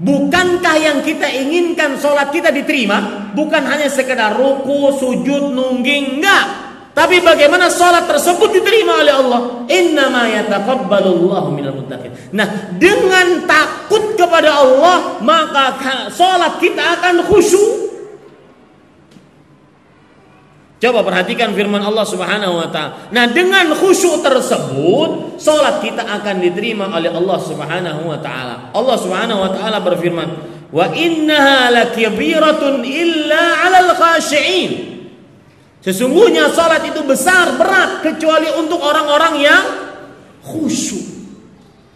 bukankah yang kita inginkan sholat kita diterima? Bukan hanya sekedar ruku, sujud, nungging, enggak. Tapi bagaimana sholat tersebut diterima oleh Allah? Innama yataqabbalullahu minal muttaqin. Nah, dengan takut kepada Allah, maka sholat kita akan khusyuk. Coba perhatikan firman Allah Subhanahu wa taala. Nah, dengan khusyuk tersebut, sholat kita akan diterima oleh Allah Subhanahu wa taala. Allah Subhanahu wa taala berfirman, "Wa innaha lakabiratun illa 'alal khashi'in." Sesungguhnya salat itu besar, berat, kecuali untuk orang-orang yang khusyuk.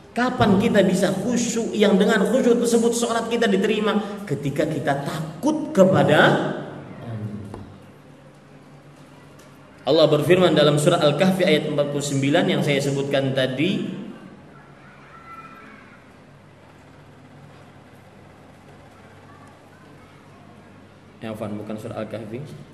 Kapan kita bisa khusyuk? Yang dengan khusyuk tersebut salat kita diterima ketika kita takut kepada Allah. Berfirman dalam surah Al-Kahfi ayat 49 yang saya sebutkan tadi. Bukan surah Al-Kahfi.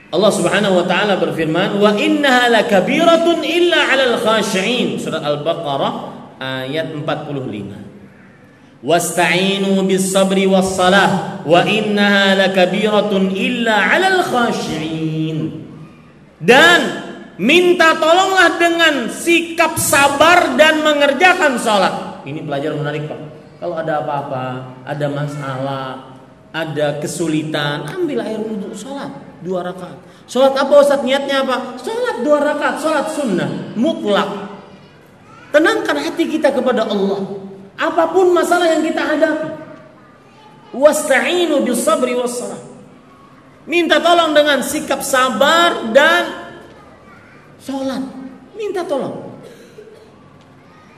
Allah Subhanahu wa taala berfirman, "Wa innaha lakabiratun illa 'alal khashi'in." Surah Al-Baqarah ayat 45. "Wasta'inu bis sabri was salah wa innaha lakabiratun illa 'alal khashi'in." Dan minta tolonglah dengan sikap sabar dan mengerjakan salat. Ini pelajaran menarik, Pak. Kalau ada apa-apa, ada masalah, ada kesulitan, ambil air wudhu, salat 2 rakaat. Salat apa Ustaz? Niatnya apa? Salat 2 rakaat, salat sunnah mutlak. Tenangkan hati kita kepada Allah. apapun masalah yang kita hadapi. Wasta'inu bis sabri was salah. Minta tolong dengan sikap sabar dan sholat. Minta tolong.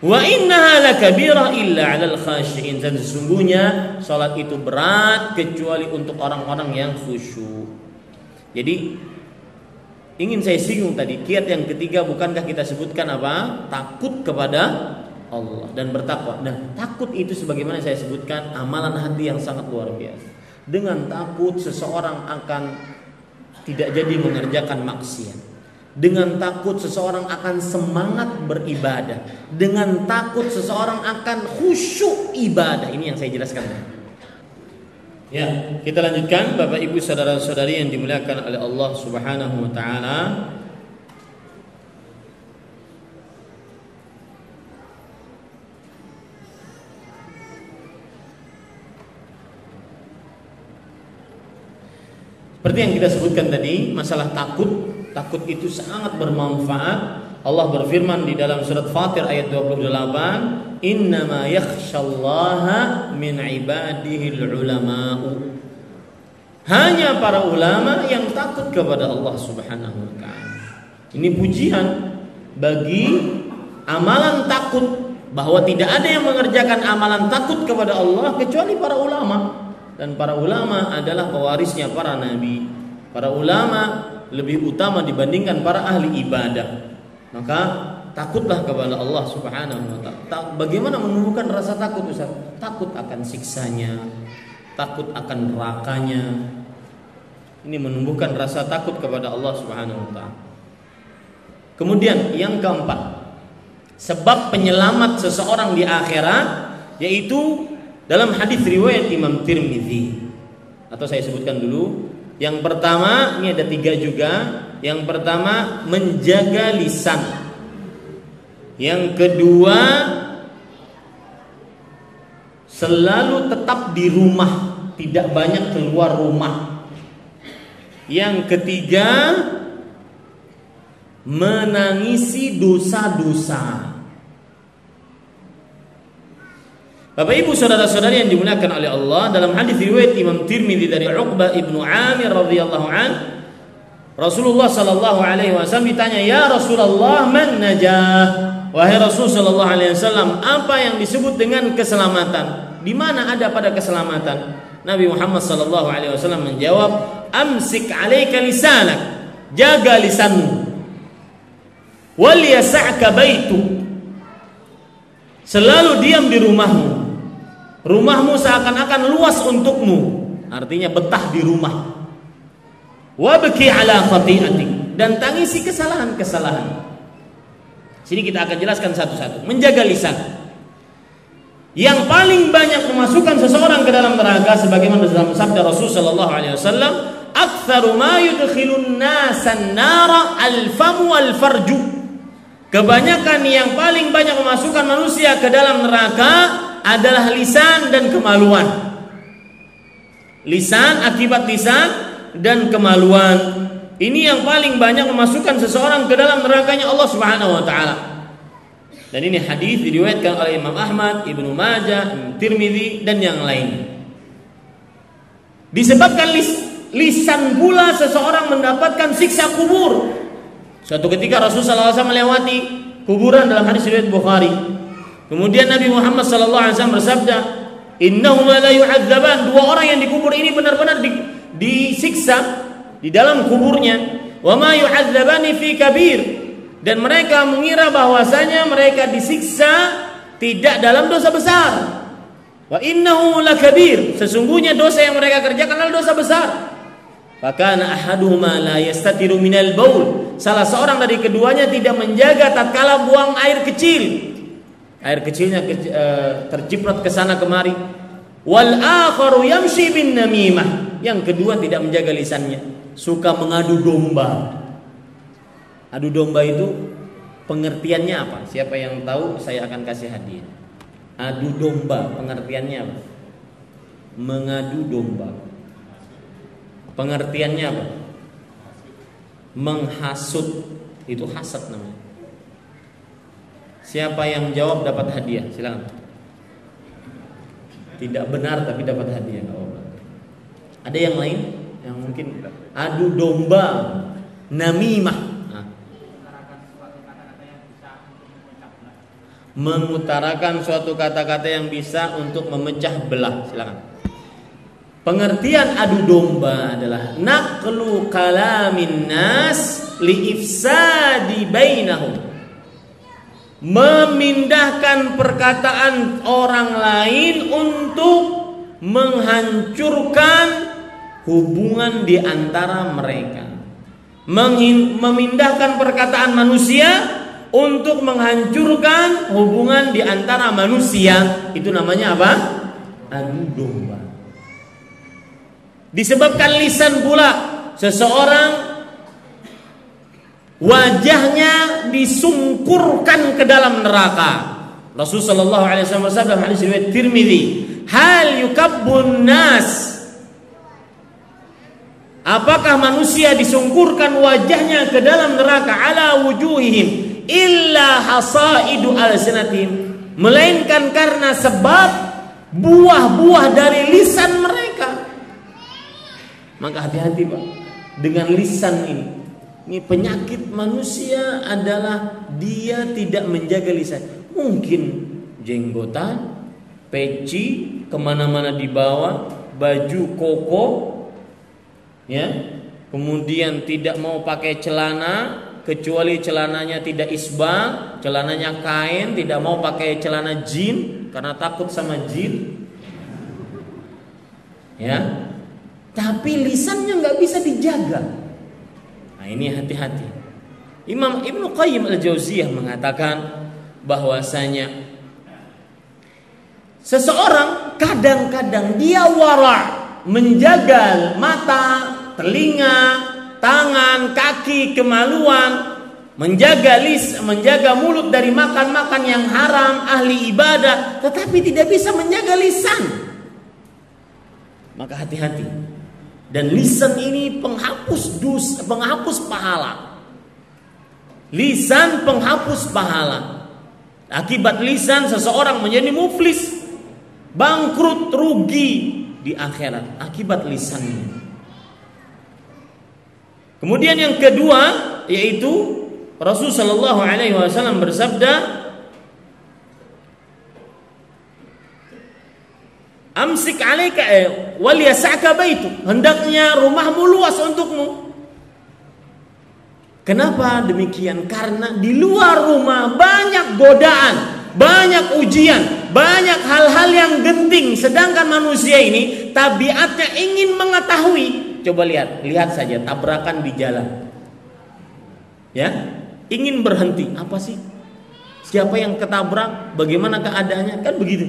Wa innaha lakabirah illa 'alal khashi'in. Dan sesungguhnya sholat itu berat kecuali untuk orang-orang yang khusyuk. Jadi ingin saya singgung tadi, kiat yang ketiga bukankah kita sebutkan apa? Takut kepada Allah dan bertakwa. Nah, takut itu sebagaimana saya sebutkan amalan hati yang sangat luar biasa. Dengan takut seseorang akan tidak jadi mengerjakan maksiat. Dengan takut seseorang akan semangat beribadah. Dengan takut seseorang akan khusyuk ibadah. Ini yang saya jelaskan. Ya, kita lanjutkan Bapak Ibu saudara-saudari yang dimuliakan oleh Allah Subhanahu wa taala. Seperti yang kita sebutkan tadi, masalah takut itu sangat bermanfaat. Allah berfirman di dalam surat Fatir ayat 28, "Innama yakhsyallaha min ibadihil ulama'u." Hanya para ulama yang takut kepada Allah Subhanahu wa taala. Ini pujian bagi amalan takut, bahwa tidak ada yang mengerjakan amalan takut kepada Allah kecuali para ulama. Dan para ulama adalah pewarisnya para nabi. Para ulama lebih utama dibandingkan para ahli ibadah. Maka takutlah kepada Allah Subhanahu wa taala. Bagaimana menumbuhkan rasa takut, Ustaz? Takut akan siksanya, takut akan nerakanya. Ini menumbuhkan rasa takut kepada Allah Subhanahu wa taala. Kemudian yang keempat, sebab penyelamat seseorang di akhirat yaitu dalam hadis riwayat Imam Tirmidzi, atau saya sebutkan dulu. Yang pertama, ini ada 3 juga. Yang pertama, menjaga lisan. Yang kedua, selalu tetap di rumah, tidak banyak keluar rumah. Yang ketiga, menangisi dosa-dosa. Bapak Ibu saudara-saudari yang dimuliakan oleh Allah, dalam hadis riwayat Imam Tirmidzi dari Uqbah ibnu Amir radhiyallahu an, Rasulullah sallallahu alaihi wasallam ditanya, "Ya Rasulullah, man najah?" Wahai Rasul sallallahu alaihi wasallam, apa yang disebut dengan keselamatan? Di mana ada pada keselamatan? Nabi Muhammad sallallahu alaihi wasallam menjawab, "Amsik 'alaika lisanak." Jaga lisanmu. "Wal yas'aka baitu." Selalu diam di rumahmu. Rumahmu seakan-akan luas untukmu, artinya betah di rumah. Wabki ala khati'atik, dan tangisi kesalahan-kesalahan. Sini kita akan jelaskan satu-satu. Menjaga lisan. Yang paling banyak memasukkan seseorang ke dalam neraka, sebagaimana dalam sabda Rasul sallallahu alaihi wasallam, "Aktsaru ma yudkhilun nasan nara al-famu wal farju." Kebanyakan yang paling banyak memasukkan manusia ke dalam neraka adalah lisan dan kemaluan. Lisan, akibat lisan dan kemaluan. Ini yang paling banyak memasukkan seseorang ke dalam nerakanya Allah Subhanahu wa taala. Dan ini hadis diriwayatkan oleh Imam Ahmad, Ibnu Majah, Imam Tirmidzi dan yang lain. Disebabkan lisan pula seseorang mendapatkan siksa kubur. Suatu ketika Rasulullah SAW melewati kuburan dalam hadis riwayat Bukhari. Kemudian Nabi Muhammad SAW bersabda, "Innahuma la yu'adzaban." 2 orang yang dikubur ini benar-benar disiksa di dalam kuburnya. "Wa ma yu'adzabani fi kabir." Dan mereka mengira bahwasanya mereka disiksa tidak dalam dosa besar. "Wa innahu lakabir." Sesungguhnya dosa yang mereka kerjakan adalah dosa besar. Fakana ahaduhuma la yastatiru minal baul. Salah seorang dari keduanya tidak menjaga tatkala buang air kecil. Air kecilnya terciprot ke sana kemari. Wal akharu yamshi bin namimah. Yang kedua tidak menjaga lisannya, suka mengadu domba. Adu domba itu pengertiannya apa? Siapa yang tahu saya akan kasih hadiah. Adu domba pengertiannya apa? Mengadu domba. Pengertiannya apa? Menghasut. Itu hasad namanya. Siapa yang jawab dapat hadiah, silakan. tidak benar tapi dapat hadiah. Ada yang lain yang mungkin adu domba, namimah, mengutarakan suatu kata-kata yang bisa untuk memecah belah. Silakan. Pengertian adu domba adalah naqlu kalamin nas li ifsadi bainahum, memindahkan perkataan orang lain untuk menghancurkan hubungan di antara mereka. Memindahkan perkataan manusia untuk menghancurkan hubungan di antara manusia. Itu namanya apa? Adu domba. Disebabkan lisan pula, seseorang wajahnya disungkurkan ke dalam neraka. Rasulullah SAW bersabda dalam hadis riwayat Tirmidzi, hal yukabbun nas, apakah manusia disungkurkan wajahnya ke dalam neraka, ala wujuhihim illa hasaidu alsinatihim, melainkan karena sebab buah-buah dari lisan mereka. Maka hati-hati Pak dengan lisan ini. Ini penyakit manusia adalah dia tidak menjaga lisan. Mungkin jenggotan, peci, kemana-mana dibawa, baju koko, ya, kemudian tidak mau pakai celana kecuali celananya tidak isbal, celananya kain, tidak mau pakai celana jin karena takut sama jin, ya. Tapi lisannya nggak bisa dijaga. Nah ini hati-hati. Imam Ibnu Qayyim al-Jauziyah mengatakan bahwasanya seseorang kadang-kadang dia wara, menjaga mata, telinga, tangan, kaki, kemaluan, menjaga mulut dari makan-makan yang haram, ahli ibadah, tetapi tidak bisa menjaga lisan. Maka hati-hati. Dan lisan ini penghapus dosa, penghapus pahala. Lisan penghapus pahala. Akibat lisan seseorang menjadi muflis, bangkrut, rugi di akhirat akibat lisannya. Kemudian yang kedua yaitu Rasulullah SAW bersabda, amsik alaika wal yas'aka baitu, hendaknya rumahmu luas untukmu. Kenapa demikian? Karena di luar rumah banyak godaan, banyak ujian, banyak hal-hal yang genting. Sedangkan manusia ini tabiatnya ingin mengetahui. Coba lihat saja tabrakan di jalan, ya, ingin berhenti. Apa sih? Siapa yang ketabrak? Bagaimana keadaannya? Kan begitu.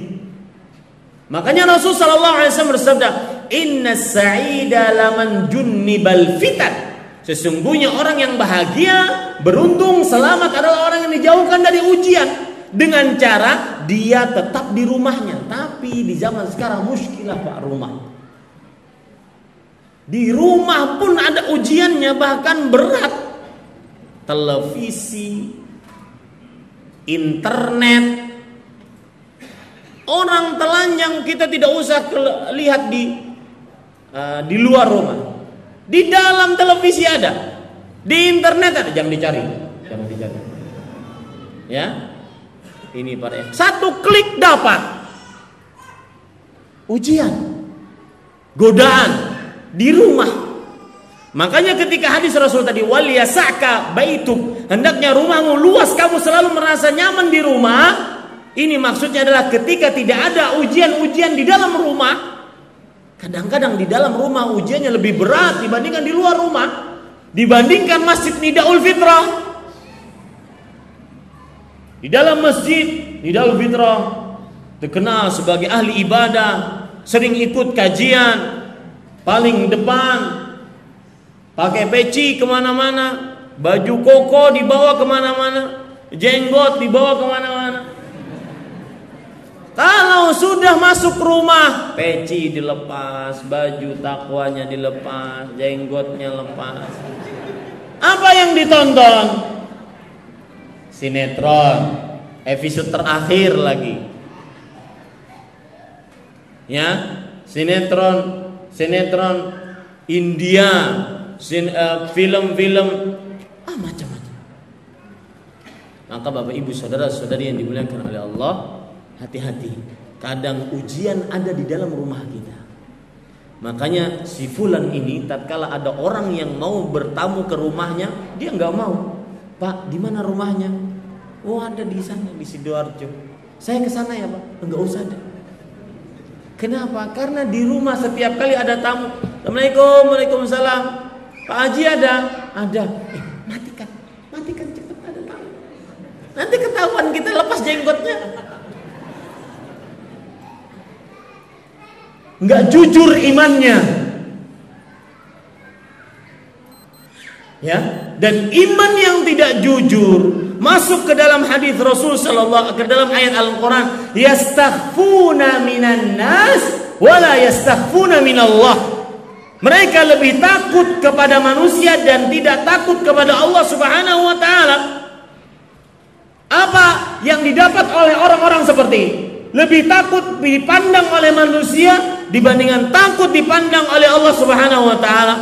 Makanya Rasul sallallahu alaihi wasallam bersabda, "Innas sa'ida laman junnibal fitan." Sesungguhnya orang yang bahagia, beruntung, selamat adalah orang yang dijauhkan dari ujian dengan cara dia tetap di rumahnya. Tapi di zaman sekarang muskilah Pak, rumah. Di rumah pun ada ujiannya, bahkan berat. Televisi, internet. Orang telanjang kita tidak usah lihat di luar rumah. Di dalam televisi ada, di internet ada, jangan dicari. Ya, ini para satu klik dapat ujian, godaan di rumah. Makanya ketika hadis Rasul tadi, wal yasaka baituk, hendaknya rumahmu luas, kamu selalu merasa nyaman di rumah. Ini maksudnya adalah ketika tidak ada ujian-ujian di dalam rumah. Kadang-kadang di dalam rumah ujiannya lebih berat dibandingkan di luar rumah. Dibandingkan Masjid Nidaul Fitrah. Di dalam Masjid Nidaul Fitrah terkenal sebagai ahli ibadah, sering ikut kajian, paling depan, pakai peci kemana-mana, baju koko dibawa kemana-mana, jenggot dibawa kemana-mana. Kalau sudah masuk rumah, peci dilepas, baju takwanya dilepas, jenggotnya lepas. Apa yang ditonton? Sinetron, episode terakhir lagi. ya, sinetron India, film-film macam-macam. Maka Bapak Ibu saudara-saudari yang dimuliakan oleh Allah, hati-hati. Kadang ujian ada di dalam rumah kita. Makanya si fulan ini tatkala ada orang yang mau bertamu ke rumahnya, dia nggak mau. Pak, di mana rumahnya? Oh, ada di sana di Sidoarjo. Saya ke sana ya, Pak. Enggak usah deh. Kenapa? Karena di rumah setiap kali ada tamu, Assalamualaikum, Waalaikumsalam. Pak Haji ada? Ada. Matikan cepat, ada tamu. Nanti ketahuan kita lepas jenggotnya. Enggak jujur imannya, ya. Dan iman yang tidak jujur masuk ke dalam hadis Rasul sallallahu ke dalam ayat Al-Qur'an, yastakhfuna minan nas wala yastakhfuna minallah. Mereka lebih takut kepada manusia dan tidak takut kepada Allah Subhanahu wa taala. Apa yang didapat oleh orang-orang seperti ini? Lebih takut dipandang oleh manusia dibandingkan takut dipandang oleh Allah Subhanahu wa taala.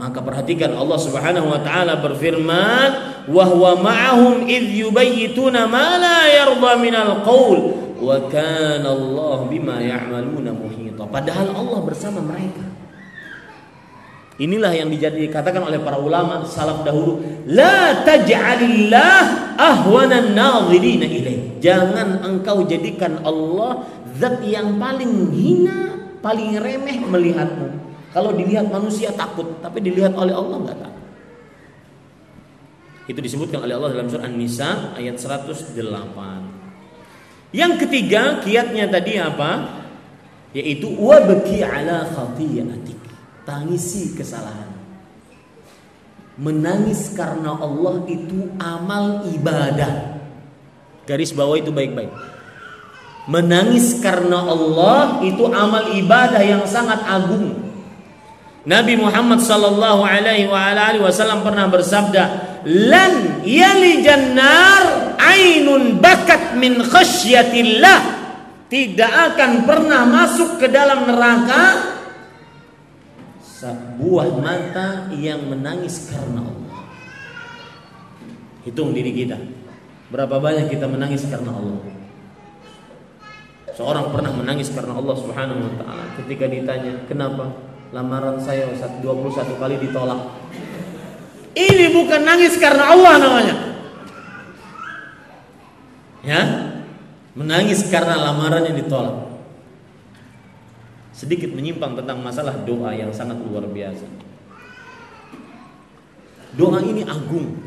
Maka perhatikan, Allah Subhanahu wa taala berfirman, "Wa huwa ma'ahum idh yubayyituna ma la yarda minal qaul wa kana Allah bima ya'maluna muhita." Padahal Allah bersama mereka. Inilah yang dikatakan oleh para ulama salaf dahulu, la taj'alillah ahwanan nadhirina ilaih. Jangan engkau jadikan Allah zat yang paling hina, paling remeh melihatmu. Kalau dilihat manusia takut, tapi dilihat oleh Allah enggak takut. Itu disebutkan oleh Allah dalam surah An-Nisa ayat 108. Yang ketiga, kiatnya tadi apa? Yaitu wabki ala khati'atik. Tangisi kesalahan. Menangis karena Allah itu amal ibadah. Garis bawah itu baik-baik. Menangis karena Allah itu amal ibadah yang sangat agung. Nabi Muhammad sallallahu alaihi wasallam pernah bersabda, "Lan yalijan nar ainun bakat min khasyatillah." Tidak akan pernah masuk ke dalam neraka sebuah mata yang menangis karena Allah. Hitung diri kita, berapa banyak kita menangis karena Allah. Seorang pernah menangis karena Allah Subhanahu wa taala ketika ditanya, "Kenapa lamaran saya Ustaz 21 kali ditolak?" Ini bukan nangis karena Allah namanya. Ya, menangis karena lamarannya ditolak. Sedikit menyimpang tentang masalah doa yang sangat luar biasa. Doa ini agung,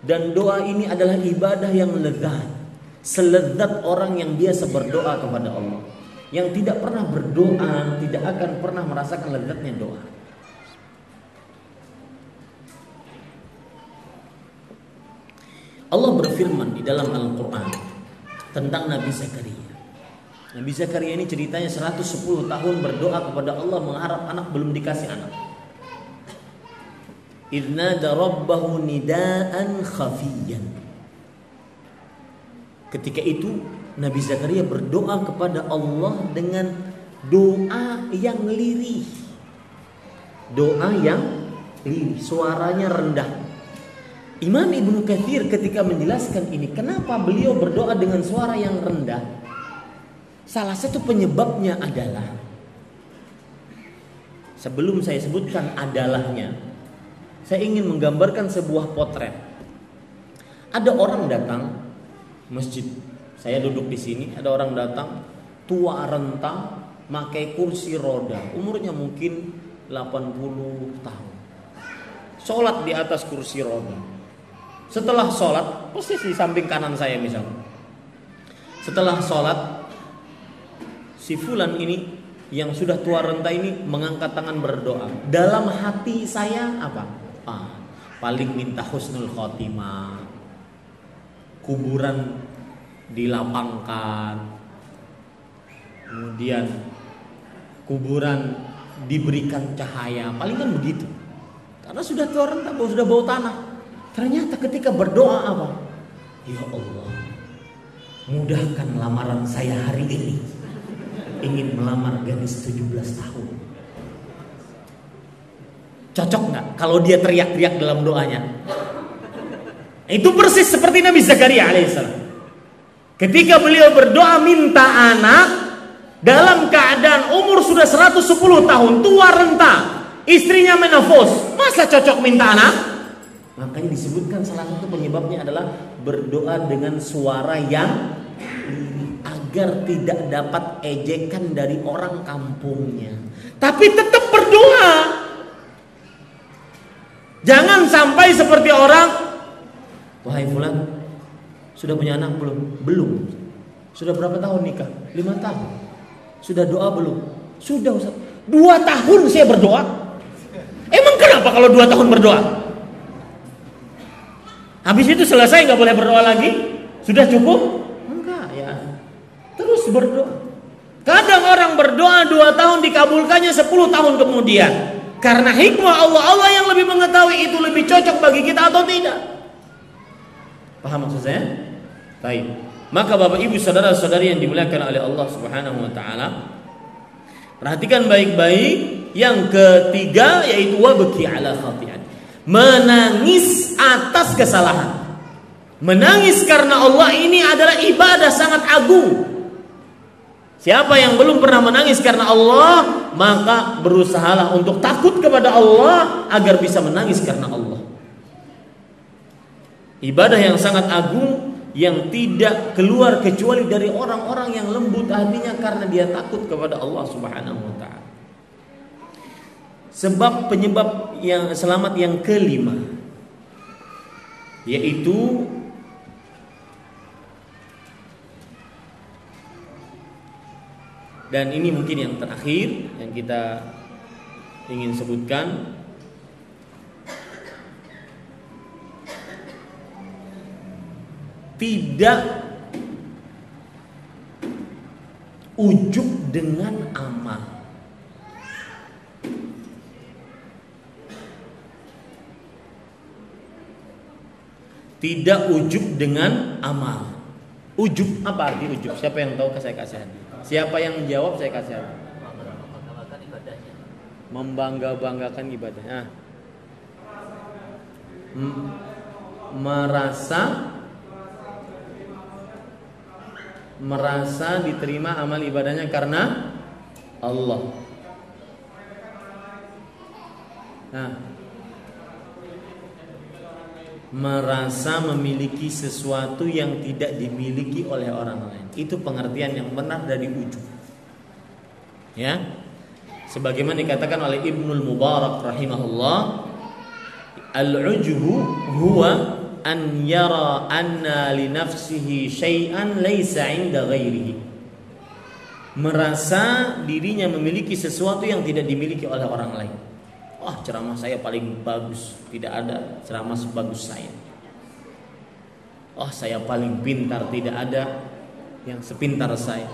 dan doa ini adalah ibadah yang lezat, selezat orang yang biasa berdoa kepada Allah. Yang tidak pernah berdoa tidak akan pernah merasakan lezatnya doa. Allah berfirman di dalam Al-Quran tentang Nabi Zakaria. Nabi Zakaria ini ceritanya 110 tahun berdoa kepada Allah, mengharap anak, belum dikasih anak. Idnada rabbahu nidaan khafiyan. Ketika itu Nabi Zakaria berdoa kepada Allah dengan doa yang lirih. Doa yang lirih, suaranya rendah. Imam Ibnu Katsir ketika menjelaskan ini, kenapa beliau berdoa dengan suara yang rendah? Salah satu penyebabnya adalah, sebelum saya sebutkan adalahnya, saya ingin menggambarkan sebuah potret. Ada orang datang masjid, saya duduk di sini, ada orang datang tua renta, pakai kursi roda, umurnya mungkin 80 tahun. Sholat di atas kursi roda. Setelah sholat, persis di samping kanan saya misalnya. Setelah sholat, si fulan ini yang sudah tua renta ini mengangkat tangan berdoa. Dalam hati saya apa? Paling minta husnul khotimah, kuburan dilapangkan, kemudian kuburan diberikan cahaya, paling kan begitu. Karena sudah tua renta, sudah bau tanah. Ternyata ketika berdoa apa? Ya Allah, mudahkan lamaran saya hari ini. ingin melamar gadis 17 tahun. Cocok nggak kalau dia teriak-teriak dalam doanya? Itu persis seperti Nabi Zakaria alaihissalam. Ketika beliau berdoa minta anak dalam keadaan umur sudah 110 tahun, tua renta, istrinya menopause, masa cocok minta anak? Makanya disebutkan salah satu penyebabnya adalah berdoa dengan suara yang agar tidak dapat ejekan dari orang kampungnya. Tapi tetap berdoa. Jangan sampai seperti orang, wahai fulan, sudah punya anak belum? Belum. Sudah berapa tahun nikah? 5 tahun. Sudah doa belum? Sudah Ustaz. 2 tahun saya berdoa. Emang kenapa kalau 2 tahun berdoa? Habis itu selesai nggak boleh berdoa lagi? Sudah cukup? Enggak ya. Terus berdoa. Kadang orang berdoa 2 tahun dikabulkannya 10 tahun kemudian. Karena hikmah Allah yang lebih mengetahui itu lebih cocok bagi kita atau tidak. Paham maksud saya? Baik. Maka Bapak Ibu saudara-saudari yang dimuliakan oleh Allah Subhanahu wa taala, perhatikan baik-baik yang ketiga yaitu wabki ala khati'at. Menangis atas kesalahan. Menangis karena Allah ini adalah ibadah sangat agung. Siapa yang belum pernah menangis karena Allah, maka berusahalah untuk takut kepada Allah agar bisa menangis karena Allah. Ibadah yang sangat agung yang tidak keluar kecuali dari orang-orang yang lembut hatinya karena dia takut kepada Allah Subhanahu wa taala. Sebab penyebab yang selamat yang kelima yaitu dan ini mungkin yang terakhir yang kita ingin sebutkan, tidak ujub dengan amal. Tidak ujub dengan amal. Ujub, apa arti ujub? Siapa yang tahu? Saya kasih hadiah. Siapa yang menjawab saya kasih hadiah. Membangga-banggakan ibadahnya. Membangga-banggakan ibadahnya. Merasa diterima amal ibadahnya karena Allah. Nah, merasa memiliki sesuatu yang tidak dimiliki oleh orang lain. Itu pengertian yang benar dari ujub. Ya. Sebagaimana dikatakan oleh Ibnul Mubarak rahimahullah, al-ujbu huwa an yara anna li nafsihi syai'an laysa 'inda ghairihi. Merasa dirinya memiliki sesuatu yang tidak dimiliki oleh orang lain. Wah, ceramah saya paling bagus, tidak ada ceramah sebagus saya. Oh, saya paling pintar, tidak ada yang sepintar saya.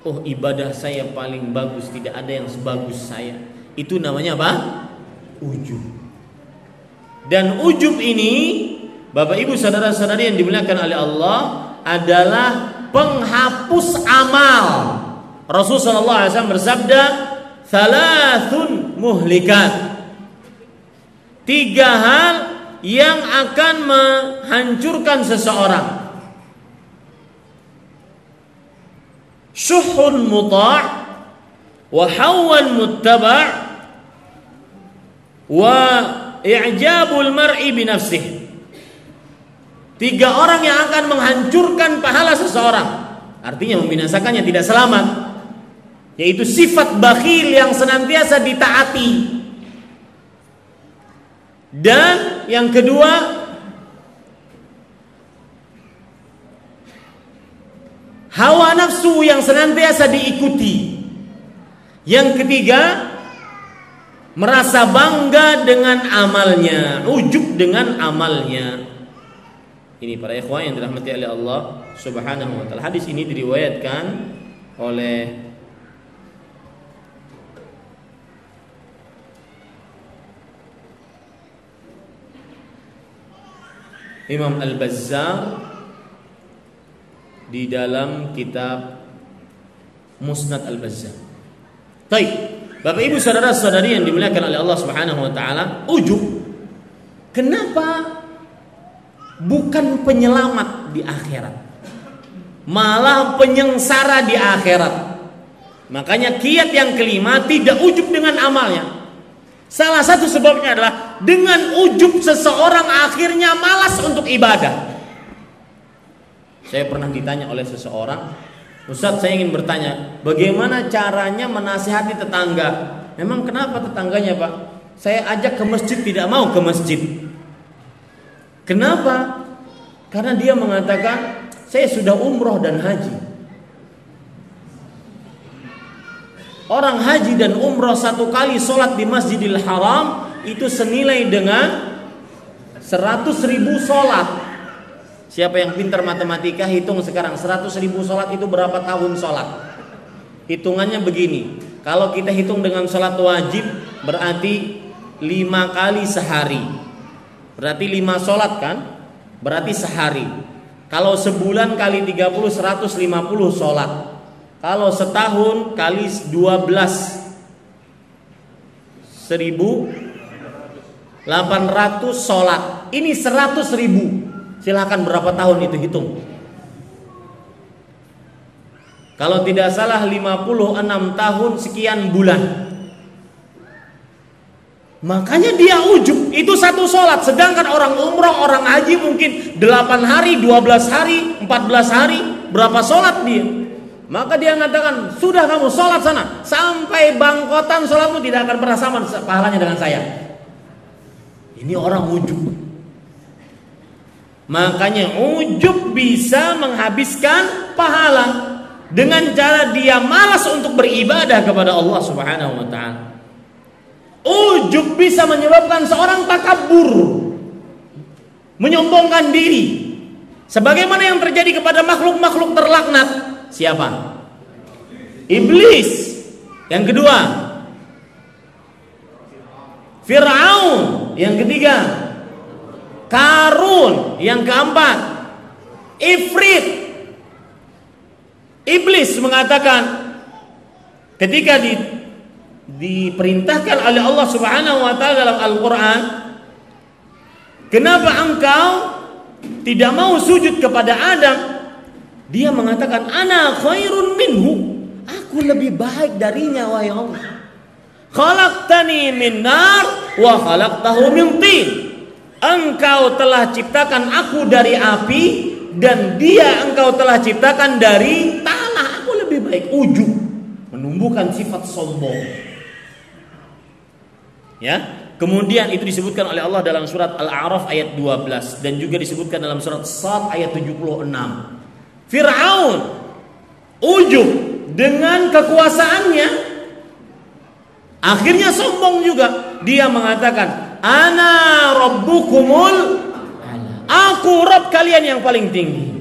Oh, ibadah saya paling bagus, tidak ada yang sebagus saya. Itu namanya apa? Ujub. Dan ujub ini, Bapak Ibu saudara-saudari yang dimuliakan oleh Allah, adalah penghapus amal. Rasulullah SAW bersabda, "Thalathun muhlikat." 3 hal yang akan menghancurkan seseorang. Syuhun muta' wa hawan muttaba' wa i'jabul mar'i bi nafsihi. 3 orang yang akan menghancurkan pahala seseorang, artinya membinasakannya, tidak selamat, yaitu sifat bakhil yang senantiasa ditaati. Dan yang kedua, hawa nafsu yang senantiasa diikuti. Yang ketiga, merasa bangga dengan amalnya, ujub dengan amalnya. Ini para ikhwan yang dirahmati oleh Allah Subhanahu wa taala. Hadis ini diriwayatkan oleh Imam Al-Bazzar di dalam kitab Musnad Al-Bazzar. Baik, Bapak Ibu saudara-saudari yang dimuliakan oleh Allah Subhanahu wa taala, ujub kenapa bukan penyelamat di akhirat, malah penyengsara di akhirat? Makanya kiat yang kelima, tidak ujub dengan amalnya. Salah satu sebabnya adalah dengan ujub seseorang akhirnya malas untuk ibadah. Saya pernah ditanya oleh seseorang, Ustaz, saya ingin bertanya, bagaimana caranya menasihati tetangga? Memang kenapa tetangganya, Pak? Saya ajak ke masjid tidak mau ke masjid. Kenapa? Karena dia mengatakan, saya sudah umroh dan haji. Orang haji dan umroh satu kali sholat di Masjidil Haram itu senilai dengan 100.000 sholat. Siapa yang pintar matematika, hitung sekarang 100.000 sholat itu berapa tahun sholat? Hitungannya begini, kalau kita hitung dengan sholat wajib berarti 5 kali sehari, berarti 5 sholat kan? Berarti sehari. Kalau sebulan kali 30, 150 sholat. Kalau setahun kali 12, 1.800 sholat. Ini 100.000. Silahkan berapa tahun itu hitung. Kalau tidak salah 56 tahun sekian bulan. Makanya dia ujub, itu satu sholat. Sedangkan orang umroh, orang haji mungkin 8 hari, 12 hari, 14 hari. Berapa sholat dia? Maka dia mengatakan, sudah kamu sholat sana, sampai bangkotan sholatmu tidak akan pernah sama pahalanya dengan saya. Ini orang ujub. Makanya ujub bisa menghabiskan pahala dengan cara dia malas untuk beribadah kepada Allah Subhanahu wa taala. Ujub bisa menyebabkan seorang takabur, menyombongkan diri, sebagaimana yang terjadi kepada makhluk-makhluk terlaknat. Siapa? Iblis. Yang kedua, Fir'aun. Yang ketiga, Qarun. Yang keempat, Ifrit. Iblis mengatakan ketika diperintahkan oleh Allah Subhanahu wa taala dalam Al-Qur'an, kenapa engkau tidak mau sujud kepada Adam? Dia mengatakan, ana khairun minhu, aku lebih baik darinya wahai Allah. Khalaqtani min nar wa khalaqtahu min tin. Engkau telah ciptakan aku dari api dan dia engkau telah ciptakan dari tanah. Aku lebih baik. Ujub, menumbuhkan sifat sombong. Ya. Kemudian itu disebutkan oleh Allah dalam surat Al-A'raf ayat 12 dan juga disebutkan dalam surat Shad ayat 76. Fir'aun ujub dengan kekuasaannya, akhirnya sombong juga. Dia mengatakan, ana rabbukumul, aku Rabb kalian yang paling tinggi.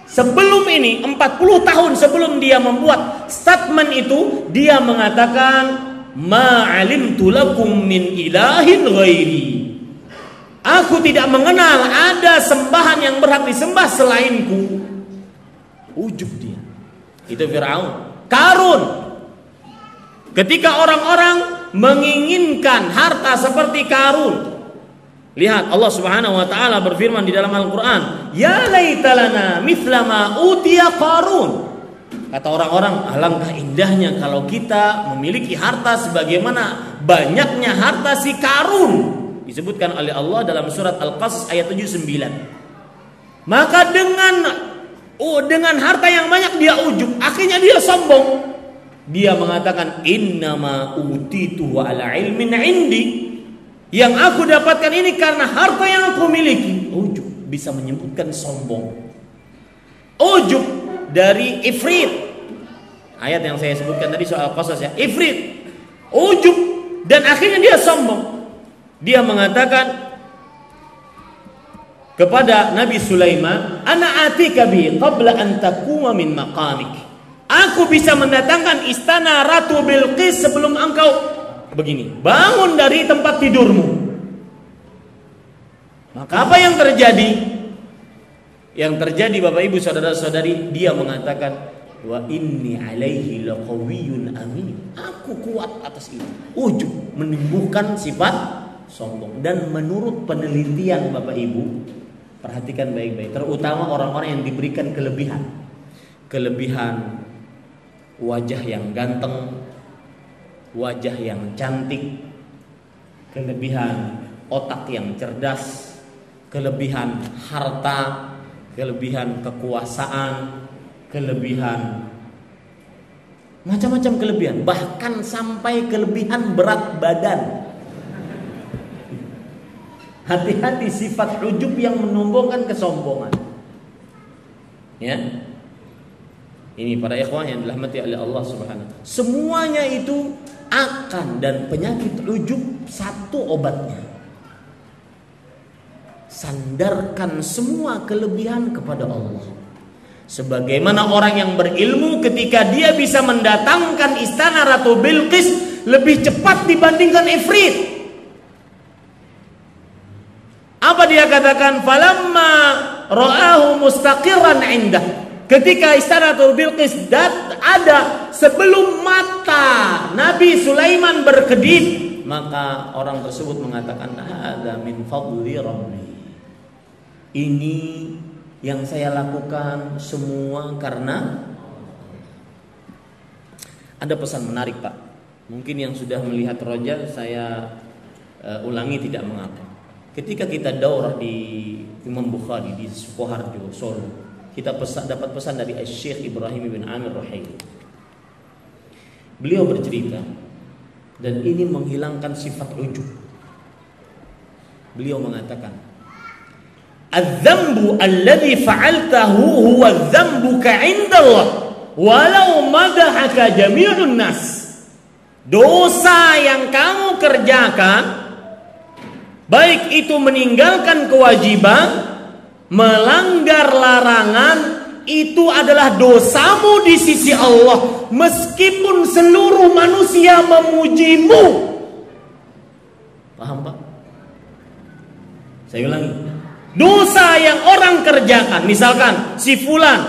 Sebelum ini 40 tahun sebelum dia membuat statement itu, dia mengatakan, ma'alimtu lakum min ilahin ghairi, aku tidak mengenal ada sembahan yang berhak disembah selainku. Ujub dia. Itu Fir'aun. Qarun, ketika orang-orang menginginkan harta seperti Qarun, lihat Allah Subhanahu wa taala berfirman di dalam Al-Qur'an, ya laitalana mithla ma utiya Qarun. Kata orang-orang, alangkah indahnya kalau kita memiliki harta sebagaimana banyaknya harta si Qarun. Disebutkan oleh Allah dalam surat Al-Qasas ayat 79. Maka dengan harta yang banyak dia ujub, akhirnya dia sombong. Dia mengatakan, innama utitu ala ilmin indi, yang aku dapatkan ini karena harta yang aku miliki. Ujub bisa menyebutkan sombong. Ujub dari Ifrit, ayat yang saya sebutkan tadi soal Qasas ya. Ifrit ujub dan akhirnya dia sombong. Dia mengatakan kepada Nabi Sulaiman, ana atika bi qabla an taquma min maqamik, aku bisa mendatangkan istana Ratu Bilqis sebelum engkau begini bangun dari tempat tidurmu. Maka apa yang terjadi? Yang terjadi Bapak Ibu saudara-saudari, dia mengatakan, Wa inni alaihi laqawiyyun amin. Aku kuat atas itu. Ujub menimbulkan sifat sombong. Dan menurut penelitian Bapak Ibu, perhatikan baik-baik, terutama orang-orang yang diberikan kelebihan wajah yang ganteng, wajah yang cantik, kelebihan otak yang cerdas, kelebihan harta, kelebihan kekuasaan, kelebihan macam-macam kelebihan, bahkan sampai kelebihan berat badan. Hati-hati sifat ujub yang menumbuhkan kesombongan. Ya. Ini para ikhwah yang dirahmati oleh Allah Subhanahu. Semuanya itu akan, dan penyakit ujub satu obatnya. Sandarkan semua kelebihan kepada Allah. Sebagaimana orang yang berilmu ketika dia bisa mendatangkan istana Ratu Bilqis lebih cepat dibandingkan Ifrit. Apa dia katakan? Falamma ra'ahu mustaqirran indah. Ketika istana Ratu Bilqis ada sebelum mata Nabi Sulaiman berkedip, maka orang tersebut mengatakan, "Hadza min fadli Rabbi." Ini yang saya lakukan semua karena ada pesan menarik, Pak. Mungkin yang sudah melihat roja saya ulangi tidak mengapa. Ketika kita daurah di Imam Bukhari di Sukoharjo, Solo, kita dapat pesan dari Syekh Ibrahim bin Amir Ruhaili. Beliau bercerita, dan ini menghilangkan sifat ujub. Beliau mengatakan, "Adz-dzambu alladzi fa'altahu huwa dzambuka 'indallah walau madahaka jami'un nas." Dosa yang kamu kerjakan, baik itu meninggalkan kewajiban, melanggar larangan, itu adalah dosamu di sisi Allah, meskipun seluruh manusia memujimu. Paham, Pak? Saya ulangi. Dosa yang orang kerjakan, misalkan si fulan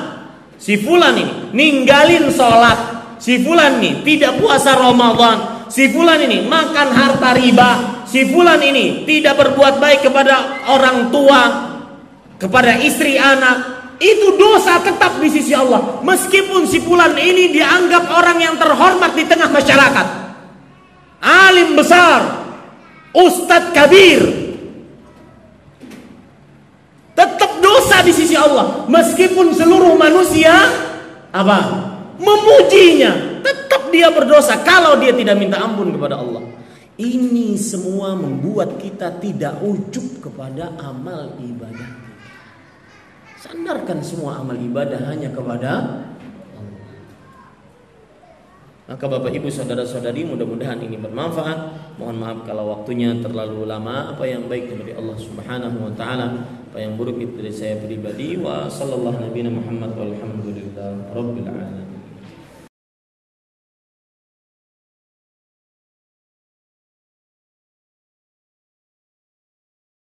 ini ninggalin sholat, si fulan ini tidak puasa Ramadan, si fulan ini makan harta riba, si fulan ini tidak berbuat baik kepada orang tua, kepada istri anak, itu dosa tetap di sisi Allah, meskipun si fulan ini dianggap orang yang terhormat di tengah masyarakat, alim besar, ustadz kabir, tetap dosa di sisi Allah, meskipun seluruh manusia memujinya, tetap dia berdosa kalau dia tidak minta ampun kepada Allah. Ini semua membuat kita tidak ujub kepada amal ibadah. Sandarkan semua amal ibadah hanya kepada Allah. Maka Bapak Ibu saudara-saudari, mudah-mudahan ini bermanfaat. Mohon maaf kalau waktunya terlalu lama. Apa yang baik dari Allah Subhanahu wa taala, apa yang buruk itu dari saya pribadi. Wa sallallahu nabiyana Muhammad walhamdulillah rabbil alamin.